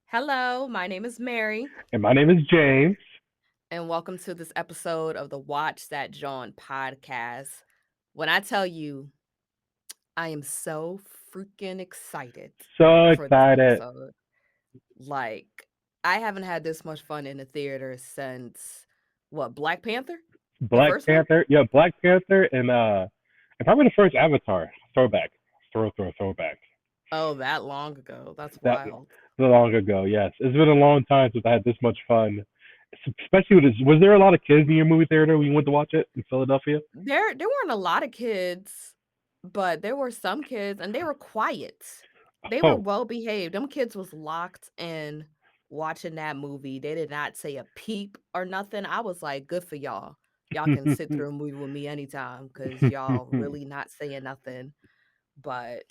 Hello, my name is Mary, And my name is James. and welcome to this episode of the Watch That John podcast. When I tell you, I am so freaking excited So for this excited. episode. Like, I haven't had this much fun in the theater since what, Black Panther? The Black first one? Panther. Yeah, Black Panther and probably the first Avatar. Throwback. Throwback. Oh, that long ago. That's That wild. long ago, yes. It's been a long time since I had this much fun. Especially with this, was there a lot of kids in your movie theater when you went to watch it in Philadelphia? There weren't a lot of kids, but there were some kids and they were quiet. They were Oh. well behaved. Them kids was locked in watching that movie. They did not say a peep or nothing. I was like, good for y'all. Y'all can sit through a movie with me anytime because y'all really not saying nothing. But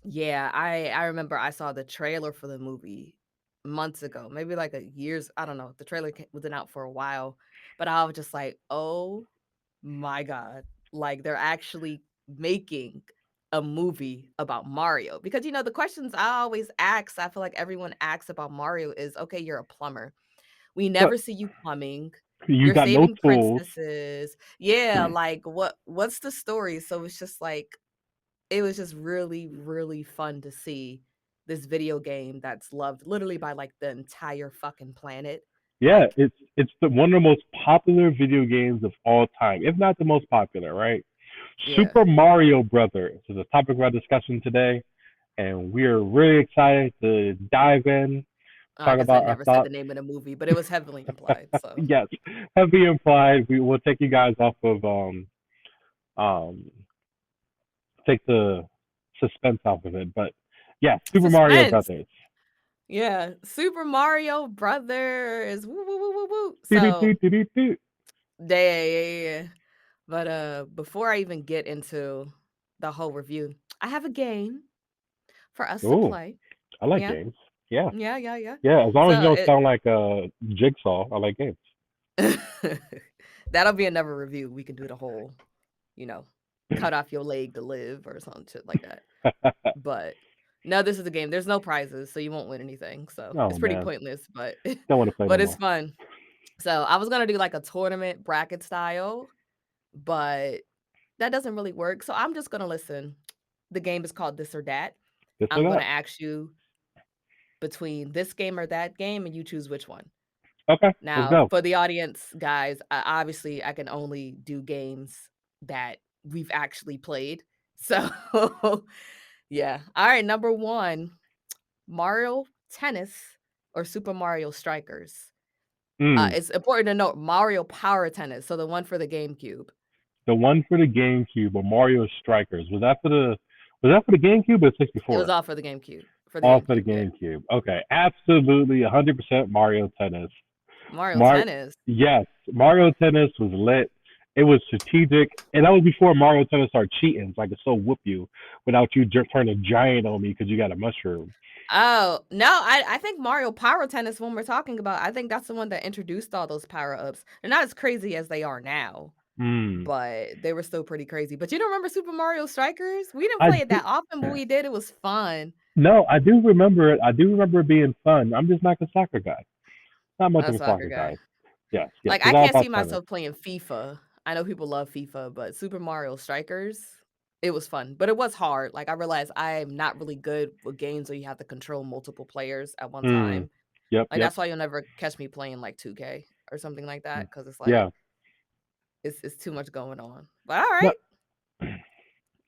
yeah, I remember I saw the trailer for the movie months ago, maybe like a years. I don't know. The trailer wasn't out for a while, but I was just like, oh my god, like, they're actually making a movie about Mario because, the questions I always ask, I feel like everyone asks about Mario is, "Okay, you're a plumber. We But never see you plumbing. you You're got no saving tools. princesses." Yeah, like, what's the story? So it's just like it was just really, really fun to see this video game that's loved literally by, like, the entire fucking planet. Yeah, Like, it's one of the most popular video games of all time, if not the most popular, right? yeah. Super Mario Brothers is the topic of our discussion today, and we are really excited to dive in, I talk guess I about our never said the thoughts. name of the movie, but it was heavily implied, so Yes, heavy implied. We will take you guys off of um take the suspense off of it, but yeah, Super Mario suspense. Brothers. Yeah, Super Mario Brothers. Woo, woo, woo, woo, woo. Doo doo doo So, doo doo doo. yeah, yeah, yeah, yeah. But before I even get into the whole review, I have a game for us to Ooh, play. I like Yeah, games. Yeah, yeah, yeah, yeah. yeah. As long as you So don't it sound like a jigsaw, I like games. that'll be another review. We can do the whole, you know, cut off your leg to live or some shit like that. But no, this is a game. There's no prizes, so you won't win anything. So Oh it's pretty man, pointless, but don't want to play no but it's more. fun. So I was gonna do like a tournament bracket style, but that doesn't really work. So I'm just gonna listen. The game is called This or That. This or I'm gonna that. ask you between this game or that game, and you choose which one. Okay, let's Now, go. for the audience, guys, obviously I can only do games that we've actually played. So yeah. All right, number one. Mario Tennis or Super Mario Strikers? Mm, It's important to note Mario Power Tennis, so the one for the GameCube. the one for the GameCube or Mario Strikers was that for the GameCube or It was 64? all for the GameCube. For the All for the GameCube, yeah. GameCube. Okay, absolutely 100% Mario Tennis. Mario Mar Tennis. yes, Mario Tennis was lit. It was strategic, and that was before Mario Tennis started cheating, so I could still whoop you without you turning giant on me because you got a mushroom. Oh, no, I think Mario Power Tennis one we're talking about, I think that's the one that introduced all those power-ups. They're not as crazy as they are now, Mm. but they were still pretty crazy. But you don't remember Super Mario Strikers? We didn't I play it do, that often, but we did. It was fun. no, I do remember it. I do remember it being fun. I'm just not a soccer guy. Not much A of a soccer soccer guy. guy. Yes, yes. Like, It's I all can't about see tennis. myself playing FIFA. I know people love FIFA, but Super Mario Strikers, it was fun, but it was hard. Like, I realized I'm not really good with games where you have to control multiple players at one Mm. time. Yep, Like, yep. that's why you'll never catch me playing, like, 2K or something like that because it's like, Yeah. it's too much going on. But No, alright.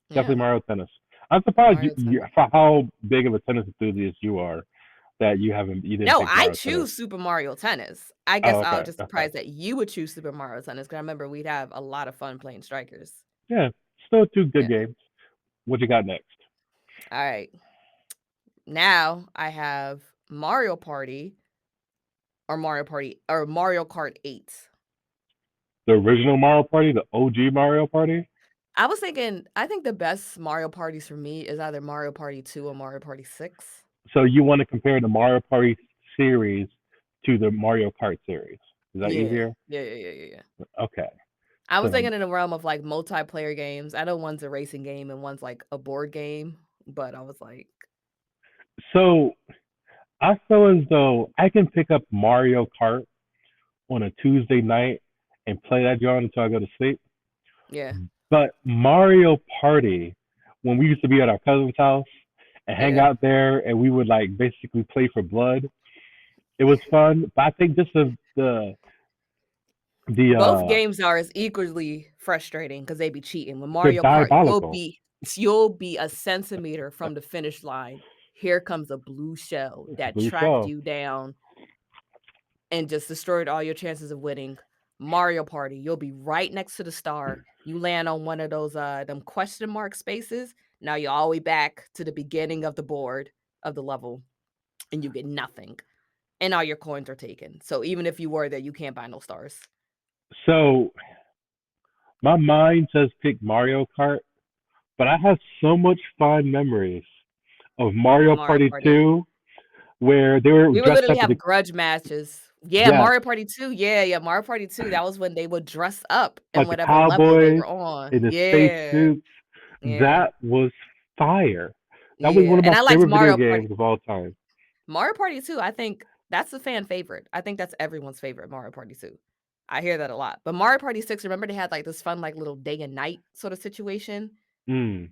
definitely Yeah, Mario Tennis. I'm surprised Mario Tennis. for how big of a tennis enthusiast you are that you didn't No, pick I Mario Tennis. choose Super Mario Tennis. I Oh, guess I was okay, just okay. surprised that you would choose Super Mario Tennis because I remember we'd have a lot of fun playing Strikers. Yeah, still two good Yeah. games. What you got next? Alright. Now I have Mario Party or Mario Kart 8. The original Mario Party, the OG Mario Party. I think the best Mario parties for me is either Mario Party 2 or Mario Party 6. So you want to compare the Mario Party series to the Mario Kart series? Is that Yeah. easier? Yeah, yeah, yeah, yeah, yeah. Okay. I was So thinking in the realm of, like, multiplayer games. I know one's a racing game and one's, like, a board game, but I was like so I feel as though I can pick up Mario Kart on a Tuesday night and play that joint until I go to sleep. Yeah, But Mario Party, when we used to be at our cousin's house and hang yeah. out there, and we would like basically play for blood, it was fun. But I think just the Both games are as equally frustrating because they be cheating. With they're Mario Kart, diabolical. you'll be a centimeter from the finish line. Here comes a blue shell It's a that blue tracked shell. you down and just destroyed all your chances of winning. Mario Party, you'll be right next to the star. You land on one of those them question mark spaces. Now you're all the way back to the beginning of the board of the level and you get nothing. And all your coins are taken. So even if you were there, you can't buy no stars. So my mind says pick Mario Kart, but I have so much fond memories of Mario Mario Party Party. 2 where they were We would dressed literally up as have a grudge matches. Yeah, yes, Mario Party 2, yeah, Mario Party 2, that was when they would dress up in like the whatever level they cowboys were on. in the space Yeah, suits. yeah, That was fire. That was one yeah, of and my I liked favorite video Mario Party games of all time. Mario Party 2, I think that's a fan favorite. I think that's everyone's favorite, Mario Party 2. I hear that a lot, but Mario Party 6, remember they had, like, this fun, like, little day and night sorta situation? Mm,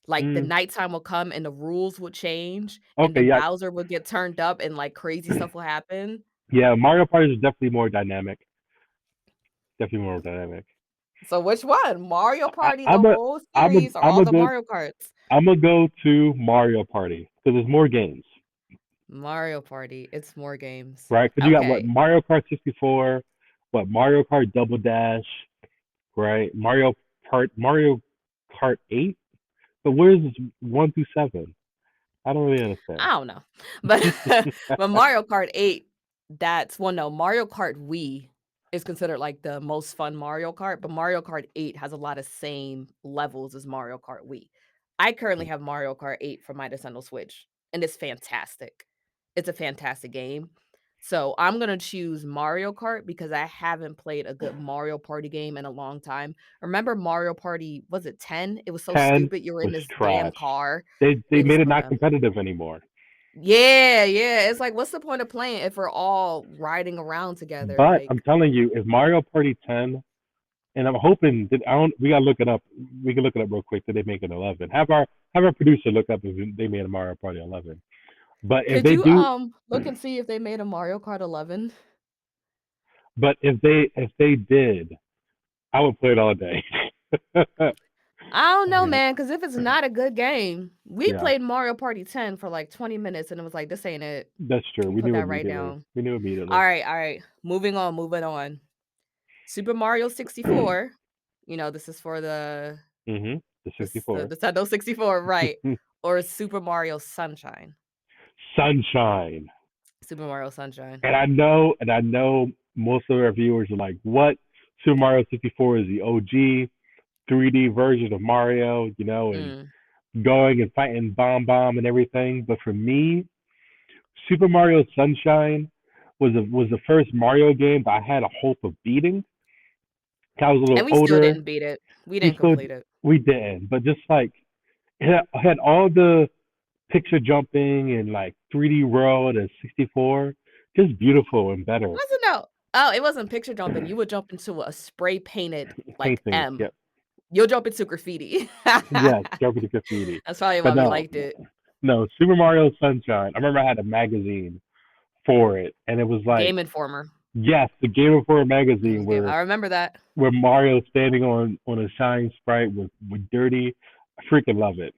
Like, the mm. nighttime will come and the rules would change, and Okay, then yeah, Bowser would get turned up and, like, crazy stuff will happen. yeah. Mario Party is definitely more dynamic. Definitely more dynamic. So which one? Mario I, Party, the I'm a, whole I'm a, series, or I'm all a the go. Mario Karts? I'm gonna go to Mario Party because there's more games, Mario Party, it's more games. right? Because you got what Okay. Mario Kart 64, what Mario Kart Double Dash, right? Mario Kart 8. But where's 1 through 7? I don't really I understand. don't know. But but Mario Kart 8, that's well, no, Mario Kart Wii is considered like the most fun Mario Kart, but Mario Kart 8 has a lot of same levels as Mario Kart Wii. I currently have Mario Kart 8 for my Nintendo Switch, and it's fantastic. It's a fantastic game. So I'm gonna choose Mario Kart because I haven't played a good Mario Party game in a long time. Remember Mario Party, was it 10? It was so 10 stupid. You were in was this damn trash. car. They It was made it one not of competitive anymore. yeah, yeah, it's like, what's the point of playing if we're all riding around together? But I'm Like, telling you, if Mario Party 10, and I'm hoping that I don't, we gotta look it up. We can look it up real quick. That they make it 11. Have our producer look up if they made a Mario Party 11. But if could they you, do, look and see if they made a Mario Kart 11? but if they did, I would play it all day. I don't know, Yeah, man. Because if it's not a good game we yeah, played Mario Party 10 for, like, 20 minutes, and it was like, "This ain't it." that's true. You We put knew that right immediately. down. We knew immediately. Alright, moving on, moving on. Super Mario 64, this is for The the 64. Nintendo 64, right, or Super Mario Sunshine. Sunshine. Super Mario Sunshine. And I know most of our viewers are like, what? Super Mario 64 is the OG 3D version of Mario, and Mm. going and fighting Bomb and everything. But for me, Super Mario Sunshine was the first Mario game that I had a hope of beating. I was a little And we still older. didn't beat it. We We didn't still complete it. we didn't, but just like it had all the picture jumping and like 3D world and 64, just beautiful and better. Wasn't no oh, it wasn't picture jumping. You would jump into a spray painted, like, Paintings, M. yep, You'll jump into graffiti. yes, jumping to graffiti. That's probably But why we no, liked it. no, Super Mario Sunshine. I remember I had a magazine for it, and it was like, Game Informer. yes, the Game Informer It magazine was game where I remember that. Mario's standing on a shine sprite with dirty. I freaking love it.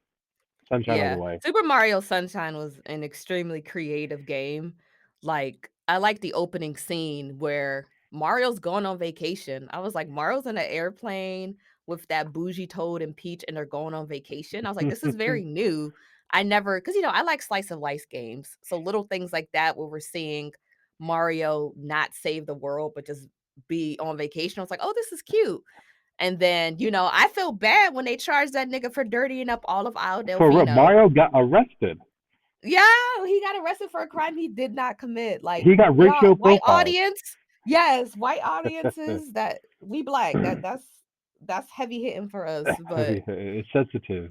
Sunshine all the Yeah. way. Super Mario Sunshine was an extremely creative game. Like, I like the opening scene where Mario's going on vacation. I was like, "Mario's in an airplane with that bougie Toad and Peach, and they're going on vacation." I was like, "This is very new." I never, because I like slice of life games. So little things like that where we're seeing Mario not save the world, but just be on vacation. I was like, "Oh, this is cute." And then, I feel bad when they charged that nigga for dirtying up all of Isle For real, Delfino. Mario got arrested. Yeah, he got arrested for a crime he did not commit. Like, He got y'all racial white profiled. audience yes, white audiences that we black, that's heavy hitting for us, but, Heavy, it's sensitive.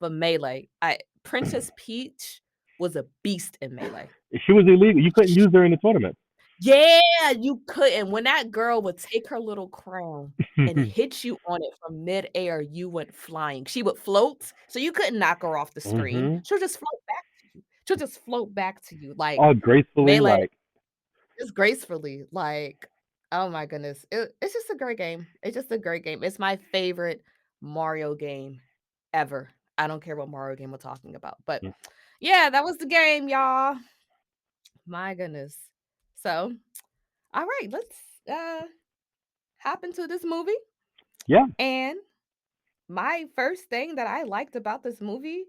But Melee, I Princess Peach was a beast in Melee. She was illegal. You couldn't use her in the tournament. Yeah, you couldn't. When that girl would take her little crown and hit you on it from midair, you went flying. She would float, so you couldn't knock her off the screen. Hmm. She'll just float back to you. She'll just float back to you, like, All gracefully, Melee like just gracefully, like, oh my goodness. It's just a great game. It's just a great game. It's my favorite Mario game ever. I don't care what Mario game we're talking about, but yeah, that was the game, y'all. My goodness. So, all right, let's hop into this movie. yeah, And my first thing that I liked about this movie,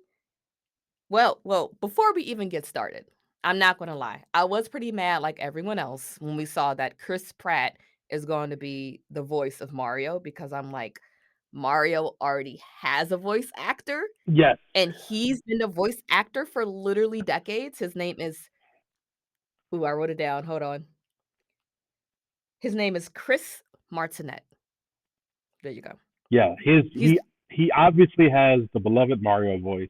well, before we even get started, I'm not gonna lie. I was pretty mad like everyone else when we saw that Chris Pratt is going to be the voice of Mario because I'm like, Mario already has a voice actor yes, and he's been a voice actor for literally decades. His name is, ooh, I wrote it down. Hold on. His name is Chris Martinet. There you go. yeah. He's He obviously has the beloved Mario voice,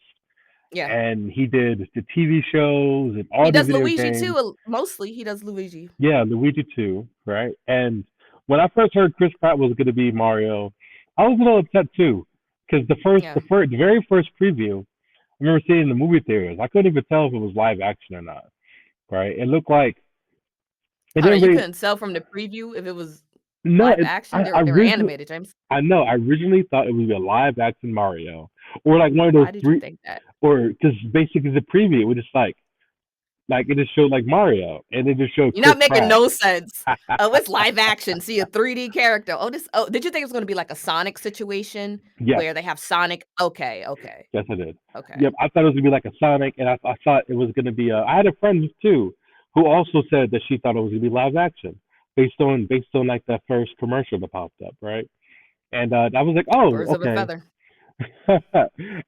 yeah. and he did the TV shows and He all the does video Luigi games. too, mostly he does Luigi. Yeah, Luigi too, right? And when I first heard Chris Pratt was going to be Mario, I was a little upset too, because Yeah. the very first preview, I remember seeing in the movie theaters. I couldn't even tell if it was live action or not, right? It looked like it Oh, no, didn't you really. couldn't tell from the preview if it was No, live action? I They were originally, animated, James. I know, I originally thought it would be a live action Mario, or like one of those Why did you three, think that? or because basically the preview was just like it just showed like Mario, and it just showed You're Chris not making Pratt. no sense. Oh, it's live action. See a 3D character. Oh, did you think it was gonna be like a Sonic situation Yes, where they have Sonic? Okay, okay, yes, I did. okay. Yep, I thought it was gonna be like a Sonic, and I thought it was gonna be. I had a friend too, who also said that she thought it was gonna be live action, based on like that first commercial that popped up, right? And I was like, oh, Birds of a okay. feather.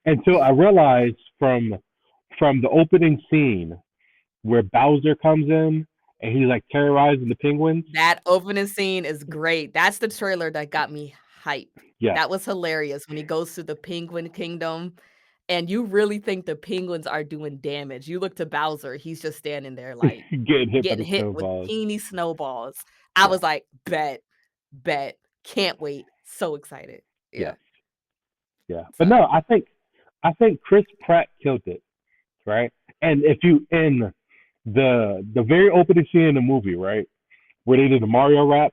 Until I realized from the opening scene where Bowser comes in and he's like terrorizing the penguins. That opening scene is great. That's the trailer that got me hype. Yes, That was hilarious when he goes to the Penguin Kingdom, and you really think the penguins are doing damage. You look to Bowser, he's just standing there, like, getting hit by getting the hit with snowballs. teeny snowballs. I Yeah, was like, "Bet, bet, can't wait." So excited. yes, Yeah, yeah. But so no, I think Chris Pratt killed it, right? And if you in the very opening scene in the movie, right, where they did the Mario rap,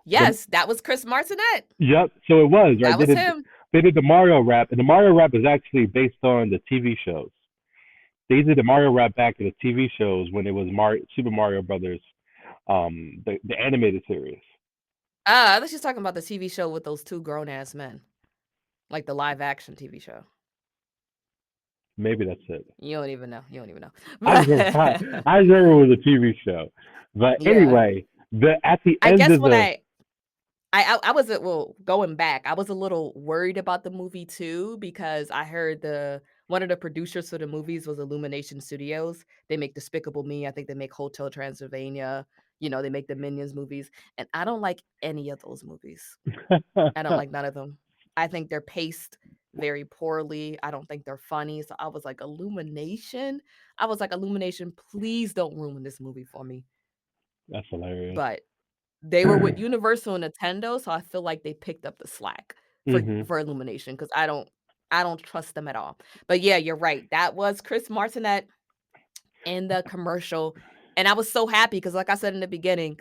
the yes, that was Chris Martinet. yep. So it was right. That was him. They did the Mario rap, and the Mario rap is actually based on the TV shows. They did the Mario rap back in the TV shows when it was Super Mario Brothers, the animated series. I was just talking about the TV show with those 2 grown ass men, like the live action TV show. Maybe that's it. You don't even know. You don't even know. I just remember, I just remember it was a TV show. But Yeah. anyway, the at the I end guess of when the I was well, going back, I was a little worried about the movie too because I heard the one of the producers for the movies was Illumination Studios. They make Despicable Me, I think they make Hotel Transylvania, they make the Minions movies, and I don't like any of those movies. I don't like none of them. I think they're paced very poorly. I don't think they're funny. So I was like, Illumination? I was like, Illumination, please don't ruin this movie for me. that's hilarious. But they were with Universal and Nintendo, so I feel like they picked up the slack for Mhm. for Illumination because I don't trust them at all. But yeah, you're right. That was Chris Martinet in the commercial. And I was so happy because like I said in the beginning,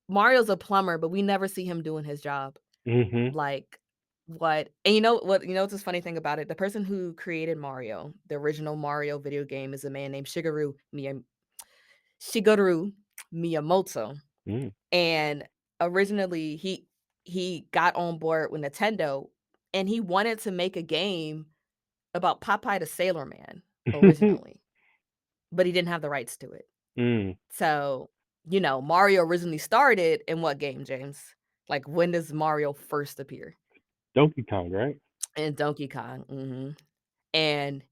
Mario's a plumber, but we never see him doing his job. Mhm. Like, what and what's this funny thing about it? The person who created Mario, the original Mario video game, is a man named Shigeru Miyamoto, Mm. and originally, he got on board with Nintendo, and he wanted to make a game about Popeye the Sailor Man originally, but he didn't have the rights to it. mm. So, Mario originally started in what game, James? Like, when does Mario first appear? Donkey Kong, right? In Donkey Kong, mhm, and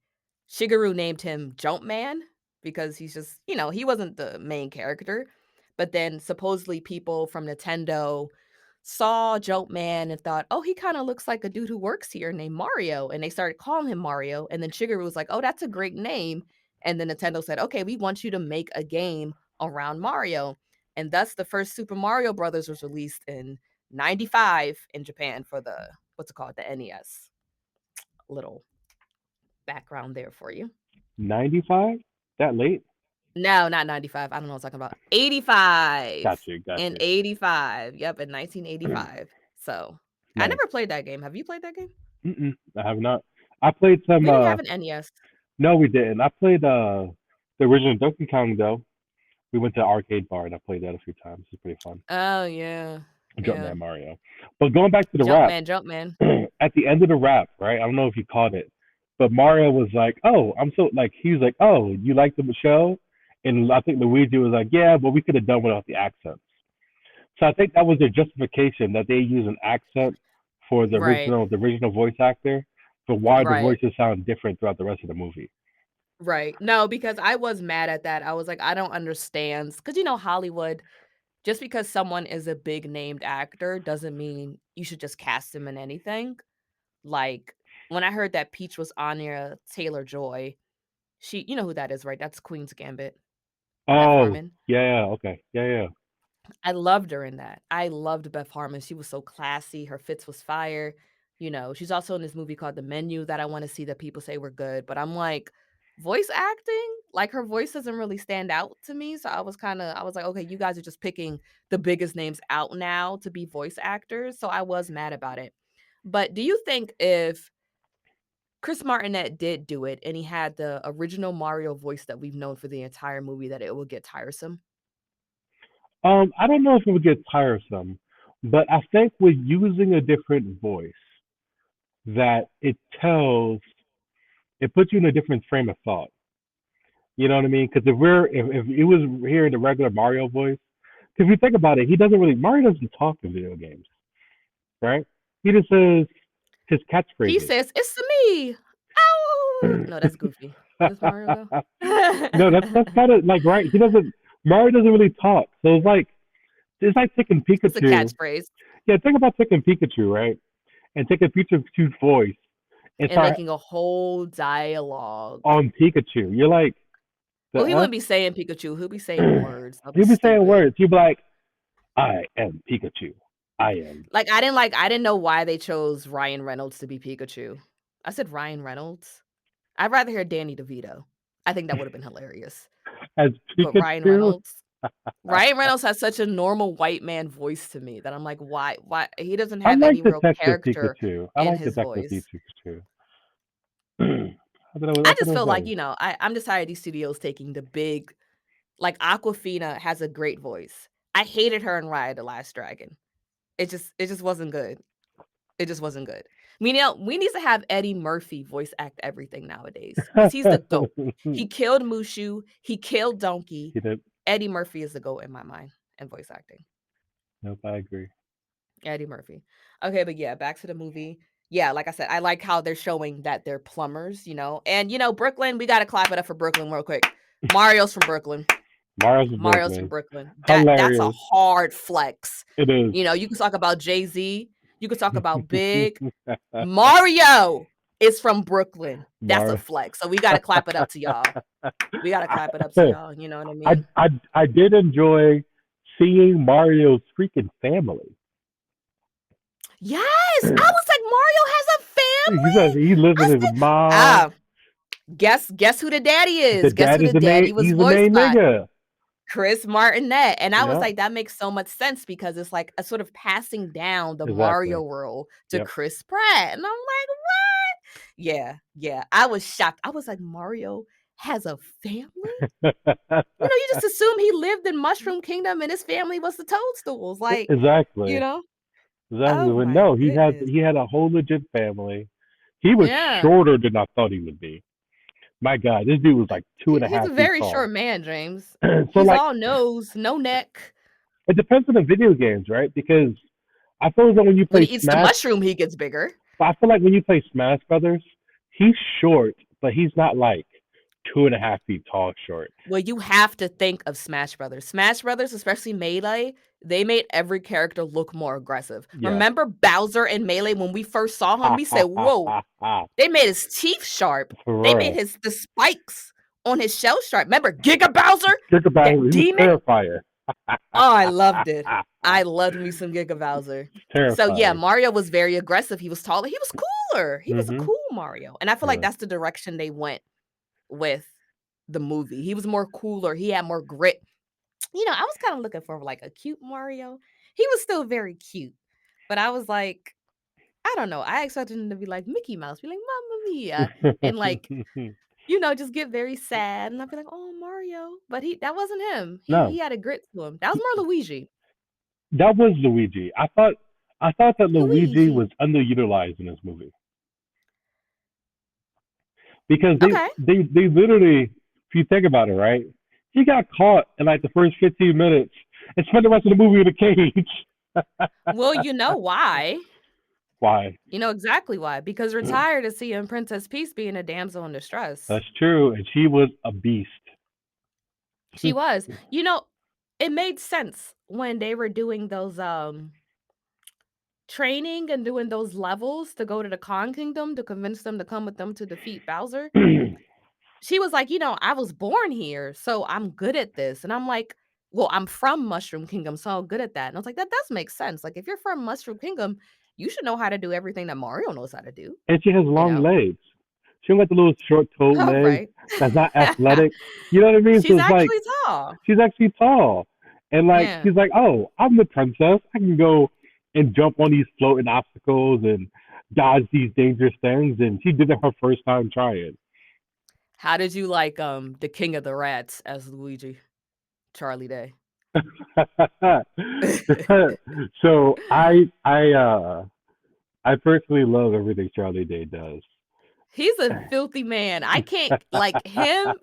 Shigeru named him Jumpman because he's just he wasn't the main character, but then supposedly people from Nintendo saw Jumpman and thought, "Oh, he kinda looks like a dude who works here named Mario," and they started calling him Mario, and then Shigeru was like, "Oh, that's a great name," and then Nintendo said, "Okay, we want you to make a game around Mario," and thus the first Super Mario Brothers was released in '95 in Japan for the what's it called? The NES. Little background there for you. 95? That late? No, not 95, I don't know what I'm talking about. 85. Got you, In got 85. Yep, in you. 1985. So, I Nice. never played that game. Have you played that game? Mm-mm, I have not. I played some. We didn't have an NES. No, we didn't. I played the original Donkey Kong though. We went to the arcade bar and I played that a few times. It's pretty fun. Oh, yeah. Yeah. Jumpman Mario. But going back to the rap, Jumpman, Jumpman. at the end of the rap, right? I don't know if you caught it, but Mario was like, "Oh, I'm so like." He was like, "Oh, you like the show?" And I think Luigi was like, "Yeah, but we could have done without the accents." So I think that was their justification that they use an accent for Right. the original voice actor, for why the Right. voices sound different throughout the rest of the movie. Right. No, because I was mad at that. I was like, I don't understand. Because, Hollywood, just because someone is a big named actor doesn't mean you should just cast them in anything. Like, when I heard that Peach was Anya Taylor-Joy, you know who that is, right? That's Queen's Gambit, Beth Oh, Harmon. yeah, okay, yeah. I loved her in that. I loved Beth Harmon. She was so classy. Her fits was fire. She's also in this movie called The Menu that I want to see that people say were good. But I'm like, voice acting, like her voice doesn't really stand out to me. So I was like, okay, you guys are just picking the biggest names out now to be voice actors. So I was mad about it. But do you think if Chris Martinet did do it and he had the original Mario voice that we've known for the entire movie that it will get tiresome? I don't know if it would get tiresome, but I think with using a different voice, that it puts you in a different frame of thought. You know what I mean? Because if it was hearing the regular Mario voice, because if you think about it, Mario doesn't talk in video games, right? He just says his He catchphrases. says, "It's me. Ow!" No, that's Goofy. What does Mario No, go? that's kind of like right. He doesn't. Mario doesn't really talk, so it's like taking It's a Pikachu. catchphrase Yeah, think about taking Pikachu, right, and taking Pikachu's voice and and start making a whole dialogue. on Pikachu. You're like the Well, he F. wouldn't be saying Pikachu, he'll be saying words. That'll be He'll be saying stupid. words. He'll be like, "I am Pikachu. I am." I didn't know why they chose Ryan Reynolds to be Pikachu. I said Ryan Reynolds. I'd rather hear Danny DeVito. I think that would've been hilarious. As But Pikachu. Ryan Reynolds has such a normal white man voice to me that I'm like, why he doesn't I have like any real Detective character Pikachu. I in like his Detective voice. Pikachu. I I thought just it was feel like, nice. I'm just tired of these studios taking the big like Aquafina has a great voice. I hated her in Raya the Last Dragon. It just wasn't good. It just wasn't good. We need to have Eddie Murphy voice act everything nowadays because he's the GOAT. He killed Mushu, he killed Donkey. He did. Eddie Murphy is the GOAT in my mind in voice acting. Nope, I agree. Eddie Murphy. Okay, but yeah, back to the movie. Yeah, like I said, I like how they're showing that they're plumbers. And Brooklyn, we gotta clap it up for Brooklyn real quick. Mario's from Brooklyn. Mars is Mario's from Brooklyn. Brooklyn. That's a Hilarious. hard flex. It is. You can talk about Jay-Z, you can talk about Big. Mario is from Brooklyn. That's a Mars. flex. So we gotta clap it up to y'all. We gotta clap it up to y'all, you know what I I, mean? I I did enjoy seeing Mario's freaking family. Yes! I was like, Mario has a He says family? he lives with I his said, mom. ah, guess who the daddy The is? Guess dad who is the the main. daddy was He's the voiced main by? nigga. Chris Martinet. And I was Yeah, like, that makes so much sense because it's like a sort of passing down the exactly. Mario role to Yep. Chris Pratt. And I'm like, what? Yeah, yeah. I was shocked. I was like, Mario has a family? You just assume he lived in Mushroom Kingdom and his family was the Toadstools. Like, you Exactly. know? Exactly. Oh But my no, goodness. he had a whole legit family. He was Yeah. shorter than I thought he would be. My God, this dude was like two and a He's a half feet very tall. short man, James. So He's like, all nose, no neck. it depends on the video games, right? Because I feel like when you When play he eats the Smash, mushroom, he gets bigger. I feel like when you play Smash Brothers, he's short, but he's not like 2.5 feet tall, short. Well, you have to think of Smash Brothers. Smash Brothers, especially Melee, they made every character look more aggressive. Yeah. Remember Bowser in Melee when we first saw him? Ha We ha said, ha "Whoa, ha ha. they made his teeth sharp. They For made real. the spikes on his shell sharp. Remember Giga Bowser, Think about it. that He was demon? terrifying. Oh, I loved it. I loved me some Giga Bowser. So yeah, Terrifying. Mario was very aggressive. He was taller. He was cooler. He was a Mhm. cool Mario, and I feel like Yeah. that's the direction they went with the movie. He was more cooler. He had more grit. I was kind of looking for like a cute Mario. He was still very cute, but I was like, I don't know. I expected him to be like Mickey Mouse, be like Mamma Mia, and like just get very sad, and I'd be like, oh Mario, but that wasn't him. He No, had a grit to him. That was more Luigi. that was Luigi. I thought that Luigi Luigi. was underutilized in this movie because they Okay. they they literally, if you think about it, right? He got caught in like the first 15 minutes and spent the rest of the movie in a cage. Well, you know why? Why? You know exactly why. Because we're tired of seeing Princess Peach being a damsel in distress. That's true, and she was a beast. She was. It made sense when they were doing those training and doing those levels to go to the Khan Kingdom to convince them to come with them to defeat Bowser. She was like, I was born here, so I'm good at this. And I'm like, well, I'm from Mushroom Kingdom, so I'm good at that. And I was like, that does make sense. Like, if you're from Mushroom Kingdom, you should know how to do everything that Mario knows how to do, And she has you long know? legs. She don't got the little short toed Oh, legs. right. That's not athletic. You know what I mean? So She's it's like actually tall. she's actually tall, and like Yeah. she's like, oh, I'm the princess. I can go and jump on these floating obstacles and dodge these dangerous things. And she did it her first time trying. How did you like the King of the Rats as Luigi? Charlie Day. So I personally love everything Charlie Day does. He's a filthy man. I can't like him.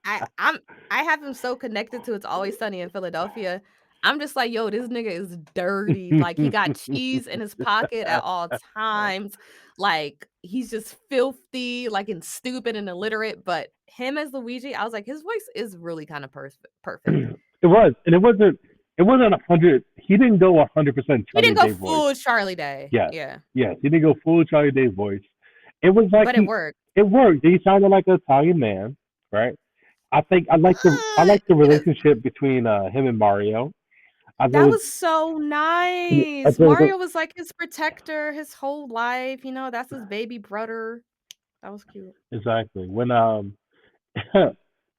I have him so connected to It's Always Sunny in Philadelphia. I'm just like, yo, this nigga is dirty. Like he got cheese in his pocket at all times. Like he's just filthy, like and stupid and illiterate. But him as Luigi, I was like, his voice is really kind of perfect. It was, and it wasn't 100. He didn't go 100% He Charlie didn't go Day voice. full Charlie Day. Yes, Yeah. yes, he didn't go full Charlie Day voice. It was like But it worked. it worked. He sounded like an Italian man, right? I think I like the Yes. relationship between him and Mario. I That thought was so I nice. thought Mario was like his protector his whole life, that's his baby brother. That was cute. exactly when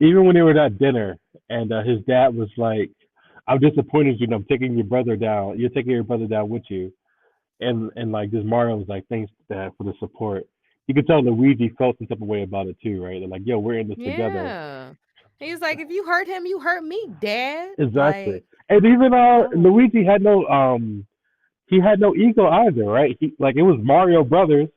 even when they were at dinner and his dad was like, "I'm disappointed you. I'm taking your brother down. You're taking your brother down with you." And like this Mario was like, "Thanks, Dad, for the support." You could tell Luigi felt some type of way about it too, right? They're like, "Yo, we're in this together." Yeah. He's like, "If you hurt him, you hurt me, dad." Exactly. Like, And even that was Luigi had no he had no ego either, right? He like it was Mario Brothers,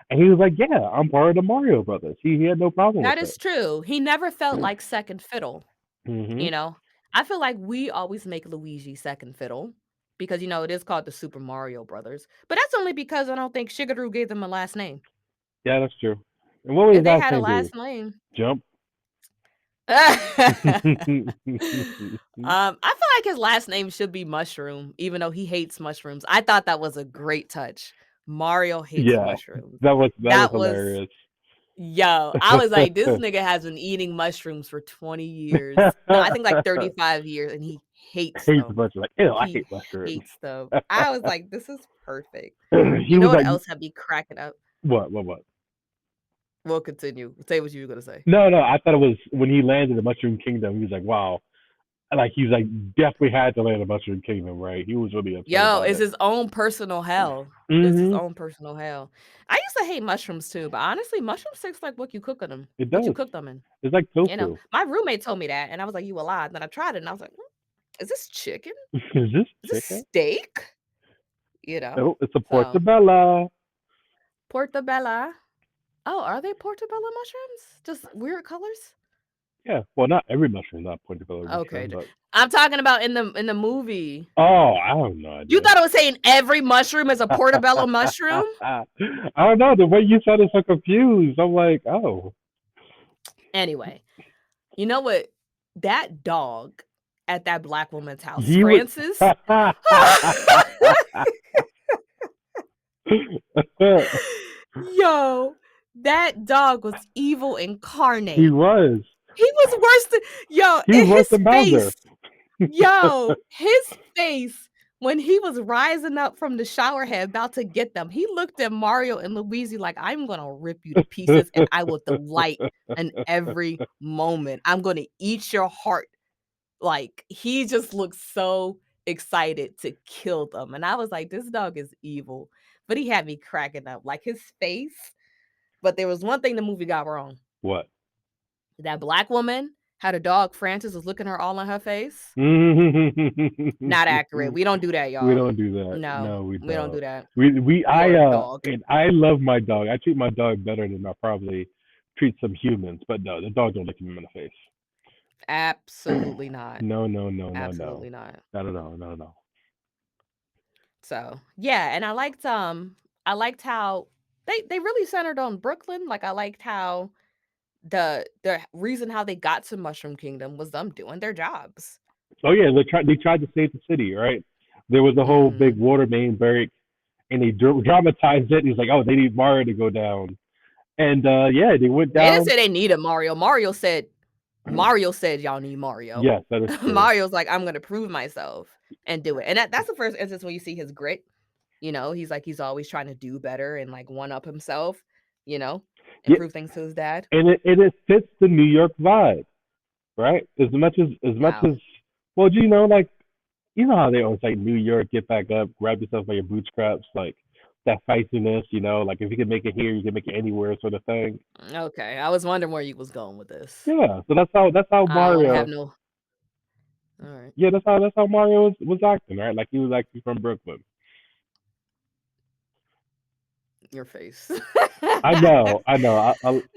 and he was like, "Yeah, I'm part of the Mario Brothers." He had no problem that with it. is true. He never felt like second fiddle, Mhm. you know? I feel like we always make Luigi second fiddle because, it is called the Super Mario Brothers. But that's only because I don't think Shigeru gave them a last name. Yeah, that's true. And what would If his they last had a name be? last name. Jump. I feel like his last name should be Mushroom, even though he hates mushrooms. I thought that was a great touch. Mario hates Yeah, mushrooms. that was That was hilarious. yo, I was like, this nigga has been eating mushrooms for 20 years. No, I think like 35 years, and he hates Hates a them. bunch of like, ew, I He hate mushrooms. hates them. I was like, this is perfect. He You know was what like, else had me cracking up? what? We'll continue. Say what you were gonna say. No, I thought it was when he landed in the Mushroom Kingdom. He was like, wow, like he's like definitely had to land in Mushroom Kingdom, right? He was really upset Yo, about it's it. his own personal hell. It's his Mhm. own personal hell. I used to hate mushrooms too, but honestly, mushrooms taste like what you cook in them. It What you does. cook them in. It's like tofu. My roommate told me that, and I was like, "You a lie?" Then I tried it, and I was like, "Is this chicken? Is this Is this chicken? steak?" You know. Oh, it's a So portabella. portobello. Oh, are they portobello mushrooms? Just weird colors? Yeah. Well, not every mushroom, not portabella Okay, mushroom, but I'm talking about in the movie. oh, I have no You idea. thought it was saying every mushroom is a portobello mushroom? I don't know. The way you sounded so confused. I'm like, oh. Anyway, you know what? That dog at that black woman's house, He was. Francis. Yo, that dog was evil He incarnate. was. He was worse than yo, He was and worse his than Bowser. face. Yo, his face when he was rising up from the shower head about to get them, he looked at Mario and Luigi like, "I'm gonna rip you to pieces, and I will delight in every moment. I'm gonna eat your heart." Like, he just looked so excited to kill them, and I was like, "This dog is evil." But he had me cracking up, like, his face. But there was one thing the movie got wrong. What? That black woman had a dog, Francis was looking her all in her face. We Not accurate. We don't do that, y'all. don't do that. No, No, we we don't do don't. that. We I Your dog. and I love my dog. I treat my dog better than I probably treat some humans, but no, the dog don't look him in the face. Absolutely not. No, no, no, no, no. Absolutely not. Not at all. Not at all. So, yeah, and I liked how they really centered on Brooklyn. Like, I liked how the reason how they got to Mushroom Kingdom was them doing their jobs. Oh yeah, they tried to save the city, right? There was a whole big Mhm. water main break, and they dramatized it. He's like, oh, they need Mario to go down, and yeah, they went They didn't down. say they needed Mario. Mario said y'all need Mario. Yes, that is true. Mario's like, "I'm gonna prove myself and do it." And that's the first instance when you see his grit. You know, he's like he's always trying to do better and like one up himself, you know, and Yeah, prove things to his dad. and it fits the New York vibe, right? As much Wow. as well, do you know like you know how they always say New York, get back up, grab yourself by your bootstraps, like that feistiness, you know, like if you can make it here, you can make it anywhere, sort of thing. Okay. I was wondering where you was going with this. Yeah, so that's how I don't have Mario. no all right. Yeah, that's how Mario was acting, right? Like he was actually from Brooklyn. Your face. I know.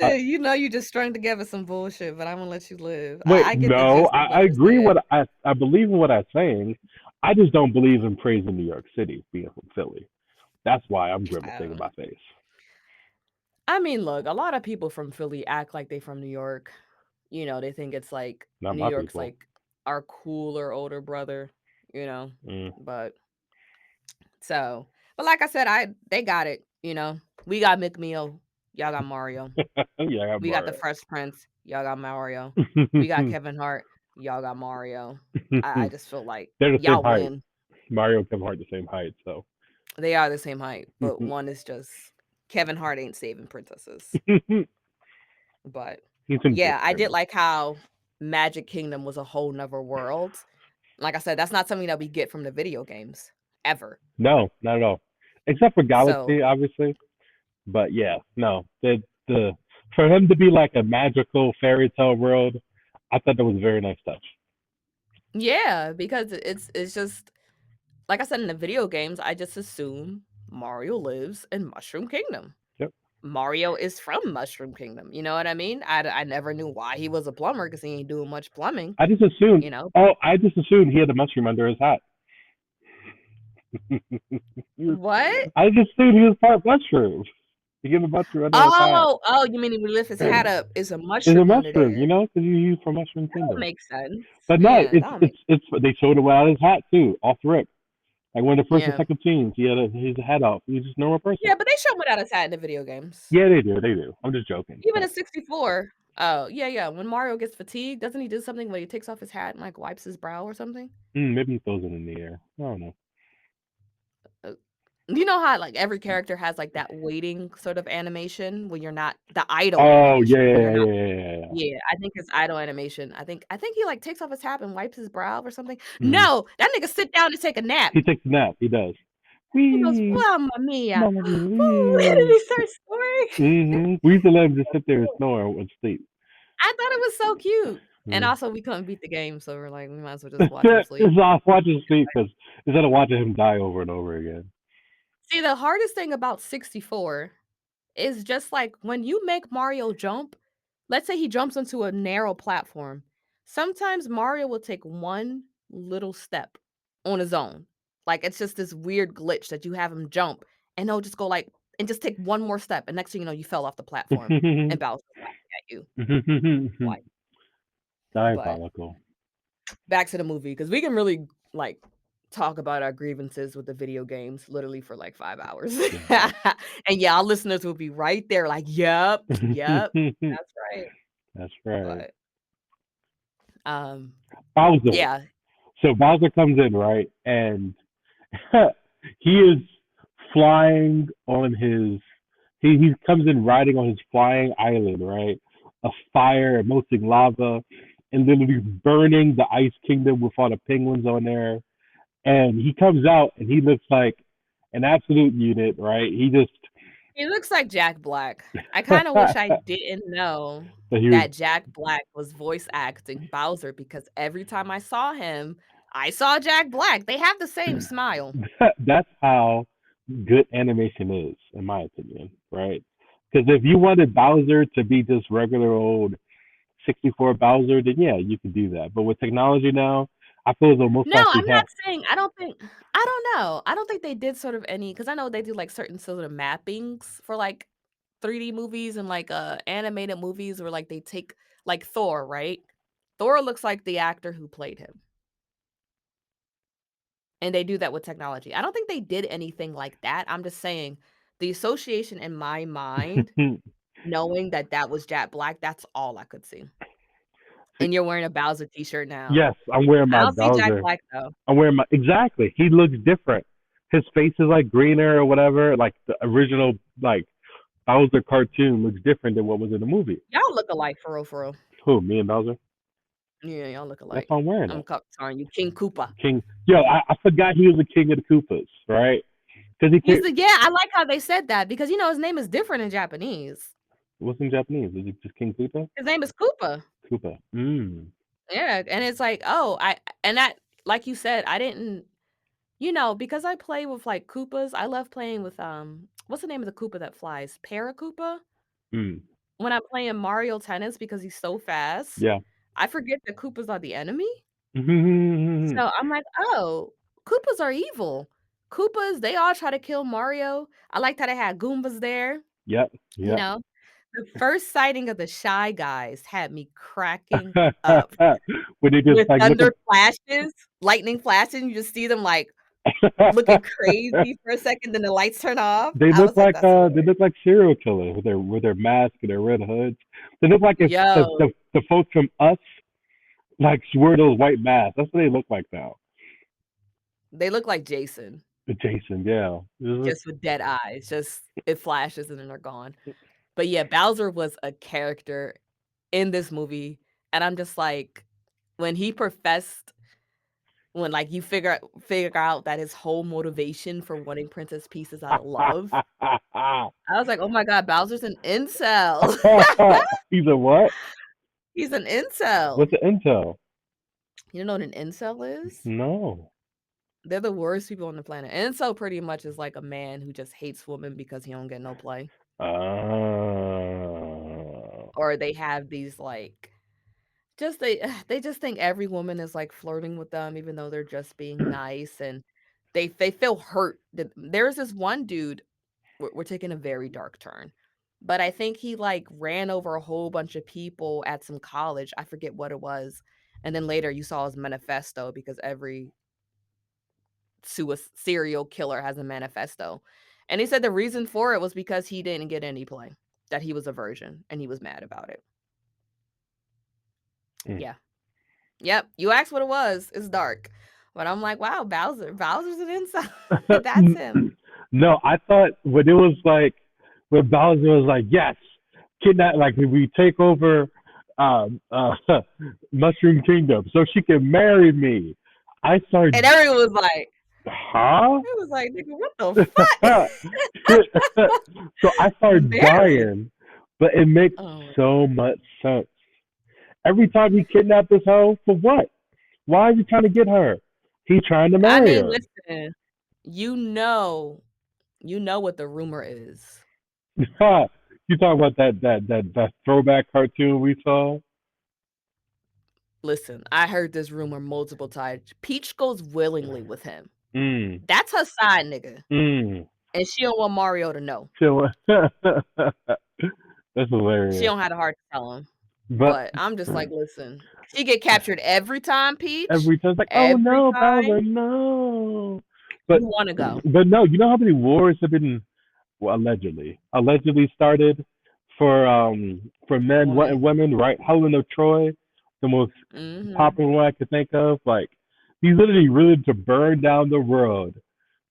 You know you just strung together some bullshit, but I'm gonna let you live. Wait, I get the no, gist of I what you're agree. saying. What I believe in what I'm saying. I just don't believe in praising New York City being from Philly. That's why I'm I grimacing don't in know. my face. I mean, look, a lot of people from Philly act like they from New York. You know, they think it's like Not New my York's people. like our cooler older brother, you know. Mm. But so, but like I said, I they got it, you know. We got McMeal, y'all got Mario. Yeah, I got We got the Mario. Fresh Prince, y'all got Mario. We got Kevin Hart, y'all got Mario. I just feel like They're the same y'all height. win. Mario and Kevin Hart the same height, so They are the same height, but he's one is just Kevin Hart ain't saving princesses. But in yeah, I did Brooklyn. like how Magic Kingdom was a whole 'nother world. Like I said, that's not something that we get from the video games ever. No, not at all. Except for So Galaxy, obviously. But yeah, no. The for him to be like a magical fairy tale world, I thought that was a very nice touch. yeah, because it's just like I said in the video games, I just assume Mario lives in Mushroom Kingdom. Yep. Mario is from Mushroom Kingdom. You know what I mean? I never knew why he was a plumber because he ain't doing much plumbing. I just assumed. You know I just assumed he had a mushroom under his hat. what? I just assumed he was part mushroom. He gave a mushroom under his hat. Oh, you mean he would lift his hat up? Is a It's a mushroom under mushroom, there? you know, because you use for Mushroom That would Kingdom. make sense. But no, Yeah, that would make it's they showed it without his hat too, off rip. Like one of the first and yeah. second scenes, he had his head off. He's just a normal person. Yeah, but they show him without his hat in the video games. Yeah, they do, they do. I'm just joking. Even But in 64. Oh, yeah, yeah. When Mario gets fatigued, doesn't he do something where he takes off his hat and like wipes his brow or something? maybe he throws it in the air. I don't know. Uh, you know how like every character has like that waiting sort of animation when you're not the idle Oh yeah, animation when yeah, you're yeah, not. yeah, yeah, yeah. Yeah, I think it's idle animation. I think he like takes off his hat and wipes his brow or something. Mm-hmm. No, that nigga sit down to take a nap. He takes a nap. He does. He goes, Wee, "Mamma mia." mama Ooh, and wee. he starts snoring. We used to let him just sit there and snore and sleep. I thought it was so cute. And Mm. also we couldn't beat the game, so we're like, we might as well just watch him sleep. It's off watching sleep because instead of watching him die over and over again. See, the hardest thing about 64 is just like when you make Mario jump, let's say he jumps into a narrow platform. Sometimes Mario will take one little step on his own. Like it's just this weird glitch that you have him jump and he'll just go like and just take one more step, and next thing you know, you fell off the platform, and Bowser's laughing at you. Like, but Diabolical. back to the movie because we can really like talk about our grievances with the video games literally for like 5 hours. Yeah. And yeah, our listeners will be right there, like, yep, yep, that's right. That's right. But Bowser. yeah, So Bowser comes in, right? And he is flying on his he comes in riding on his flying island, right? A fire, melting lava, and literally burning the ice kingdom with all the penguins on there. And he comes out and he looks like an absolute unit, right? He just he looks like Jack Black. I kind of wish I didn't know so he was that Jack Black was voice acting Bowser because every time I saw him, I saw Jack Black. They have the same smile. that's how good animation is, in my opinion, right? Because if you wanted Bowser to be just regular old 64 Bowser, then yeah, you can do that. But with technology now, I feel as though most No, likely I'm not have. saying I don't know. I don't think they did sort of any because I know they do, like, certain sort of mappings for, like, 3D movies and, like, animated movies where, like, they take like, Thor, right? Thor looks like the actor who played him, and they do that with technology. I don't think they did anything like that. I'm just saying the association in my mind, knowing that that was Jack Black, that's all I could see. See, And you're wearing a Bowser t-shirt now. yes, I'm wearing I my don't see Jack Bowser. Black, though. I'm wearing my exactly. He looks different. His face is like greener or whatever. Like the original like Bowser cartoon looks different than what was in the movie. Y'all look alike for real, for real. Who? Me and Bowser? Yeah, y'all look That's alike. why I'm wearing I'm it. co sorry, you King Koopa. King. Yo, I forgot he was the king of the Koopas, right? Because he He's came. the yeah, I like how they said that because, his name is different in Japanese. What's in Japanese? Is it just King Koopa? His name is Koopa. Koopa. Mm. Yeah, and it's like, oh, I and that like you said, I didn't because I play with, like, Koopas, I love playing with, what's the name of the Koopa that flies? Paracoopa? Mm. When I'm playing Mario Tennis because he's so fast, Yeah. I forget that Koopas are the enemy. Mm-hmm. So I'm like, "Oh, Koopas are evil. Koopas, they all try to kill Mario." I liked how they had Goombas there, Yep. you Yep. know? The first sighting of the Shy Guys had me cracking up. when they just With like look thunder flashes, lightning flashing, you just see them, like, looking crazy for a second, then the lights turn off. I was like, "That's they hilarious." look like serial killers with their mask and their red hoods. They look like if Yo, the folks from Us like wear those white masks. That's what they look like now. they look like Jason, Jason, yeah. just with dead eyes, just it flashes and then they're gone. But yeah, Bowser was a character in this movie, and I'm just like, when he professed when, like, you figure out that his whole motivation for wanting Princess Peach is out of love, I was like, "Oh my god, Bowser's an incel." He's a what? He's an incel. What's the intel? You know what an incel is? No. They're the worst people on the planet. Incel pretty much is like a man who just hates women because he don't get no play, Oh. or they have these, like just they just think every woman is, like, flirting with them even though they're just being nice, and they feel hurt that there's this one dude we're taking a very dark turn, but I think he, like, ran over a whole bunch of people at some college, I forget what it was, and then later you saw his manifesto because every serial killer has a manifesto, and he said the reason for it was because he didn't get any play, that he was a virgin, and he was mad about it. Mm. Yeah. Yep, you asked what it was, it's dark. But I'm like, "Wow, Bowser's an incel." That's him. no, I thought when it was like when Bowser was like, "Yes, kidnap like we take over um uh Mushroom Kingdom so she can marry me." I And started, everyone was like huh? it was like, "Nigga, what the fuck?" so I started Married. dying, but it makes Oh, so much sense. Every time he kidnapped this hoe, for what? Why is he trying to get her? He's trying to I marry mean, her. listen, you know what the rumor is. you talk about that throwback cartoon we saw? Listen, I heard this rumor multiple times. Peach goes willingly with him. Mm, That's her side nigga. mm. and she don't want Mario to know. So, that's She hilarious. don't have the heart to tell him. But But I'm just like, listen, she get captured every time, Peach. every time it's like, oh Every no, time Bowser, no. But you want to go. no, you know how many wars have been allegedly started for men and Woman. women, right? Helen of Troy, the most Mm-hmm. popular one I could think of. Like he literally willing to burn down the world